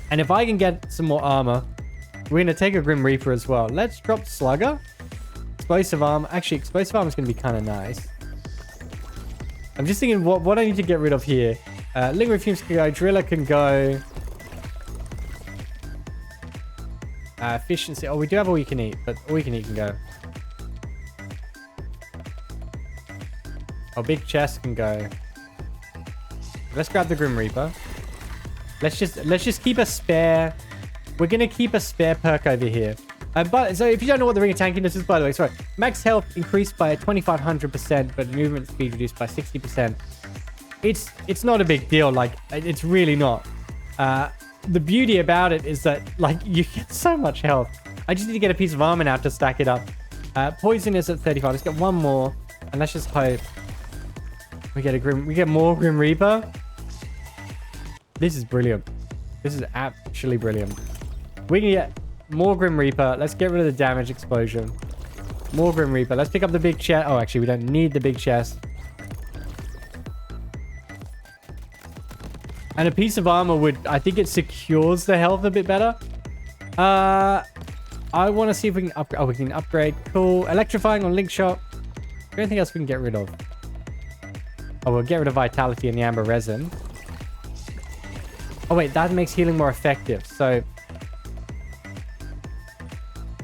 And if I can get some more armor, we're going to take a Grim Reaper as well. Let's drop Slugger. Explosive armor. Actually, explosive armor is going to be kind of nice. I'm just thinking what I need to get rid of here. Lingering Fumes can go. Driller can go. Efficiency. Oh, we do have all you can eat, but all you can eat can go. Oh, big chest can go. Let's grab the Grim Reaper. Let's just keep a spare. We're gonna keep a spare perk over here. But so if you don't know what the ring of tankiness is, by the way, sorry, max health increased by 2500%, but movement speed reduced by 60%. It's not a big deal. Like, it's really not. The beauty about it is that, like, you get so much health. I just need to get a piece of armor now to stack it up. Poison is at 35. Let's get one more, and let's just hope we get more Grim Reaper. This is brilliant. This is actually brilliant. We can get more Grim Reaper. Let's get rid of the damage explosion. More Grim Reaper. Let's pick up the big chest. Oh, actually, we don't need the big chest. And a piece of armor would... I think it secures the health a bit better. I want to see if we can upgrade. Oh, we can upgrade. Cool. Electrifying on Link Shot. Anything else we can get rid of? Oh, we'll get rid of Vitality and the Amber Resin. Oh, wait. That makes healing more effective. So...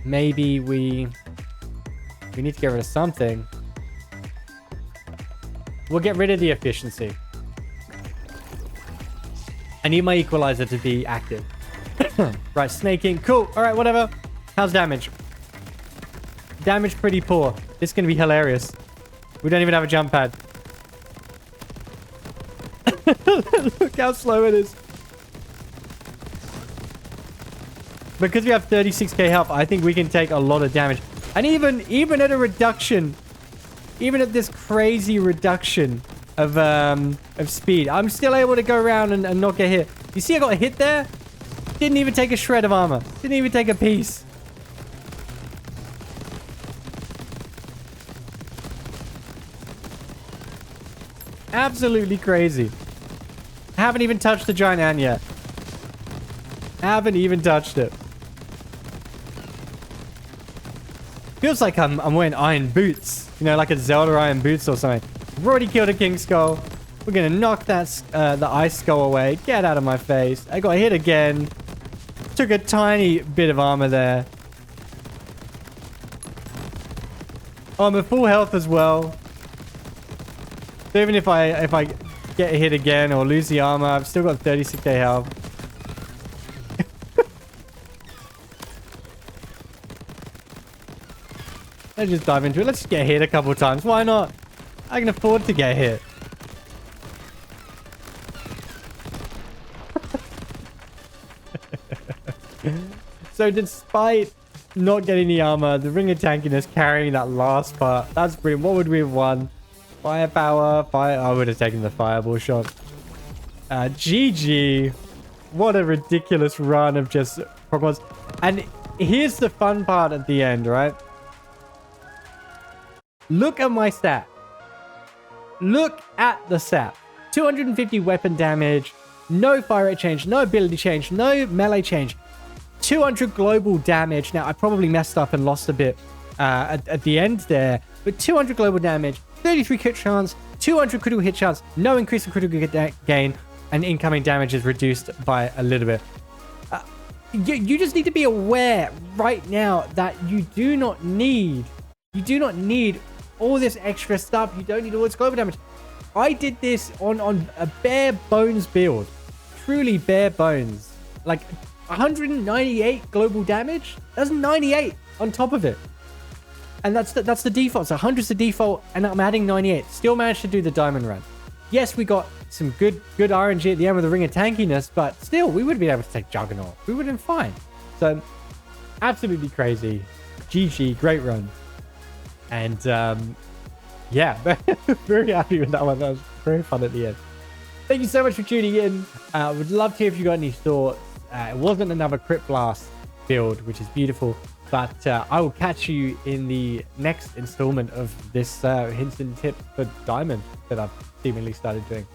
maybe we need to get rid of something. We'll get rid of the efficiency. I need my equalizer to be active. Right, snaking. Cool. All right, whatever. How's damage? Damage pretty poor. This is going to be hilarious. We don't even have a jump pad. Look how slow it is. Because we have 36k health, I think we can take a lot of damage. And even at a reduction, even at this crazy reduction of speed, I'm still able to go around and not get hit. You see I got a hit there? Didn't even take a shred of armor. Didn't even take a piece. Absolutely crazy. Haven't even touched the giant ant yet. Haven't even touched it. Feels like I'm wearing iron boots. You know, like a Zelda iron boots or something. We've already killed a king skull. We're gonna knock that the ice skull away. Get out of my face. I got hit again. Took a tiny bit of armor there. Oh, I'm at full health as well. So even if I get hit again or lose the armor, I've still got 36k health. Let's just dive into it. Let's just get hit a couple of times. Why not? I can afford to get hit. So despite not getting the armor, the ring of tankiness carrying that last part, that's brilliant. What would we have won? Firepower, I would have taken the fireball shot. GG. What a ridiculous run of just Pokemon. And here's the fun part at the end, right? Look at my stat. Look at the stat. 250 weapon damage, no fire rate change, no ability change, no melee change. 200 global damage. Now, I probably messed up and lost a bit at the end there. But 200 global damage, 33 crit chance, 200 critical hit chance, no increase in critical gain, and incoming damage is reduced by a little bit. You just need to be aware right now that you do not need all this extra stuff. You don't need all this global damage. I did this on a bare bones build. Truly bare bones. Like 198 global damage. That's 98 on top of it. And that's the default. So 100's the default, and I'm adding 98. Still managed to do the diamond run. Yes, we got some good RNG at the end with the ring of tankiness, but still, we would have been able to take Juggernaut. We would have been fine. So, absolutely crazy. GG, great run. And, yeah, very happy with that one. That was very fun at the end. Thank you so much for tuning in. Would love to hear if you got any thoughts. It wasn't another Crit Blast build, which is beautiful. But I will catch you in the next installment of this hints and tips for Diamond that I've seemingly started doing.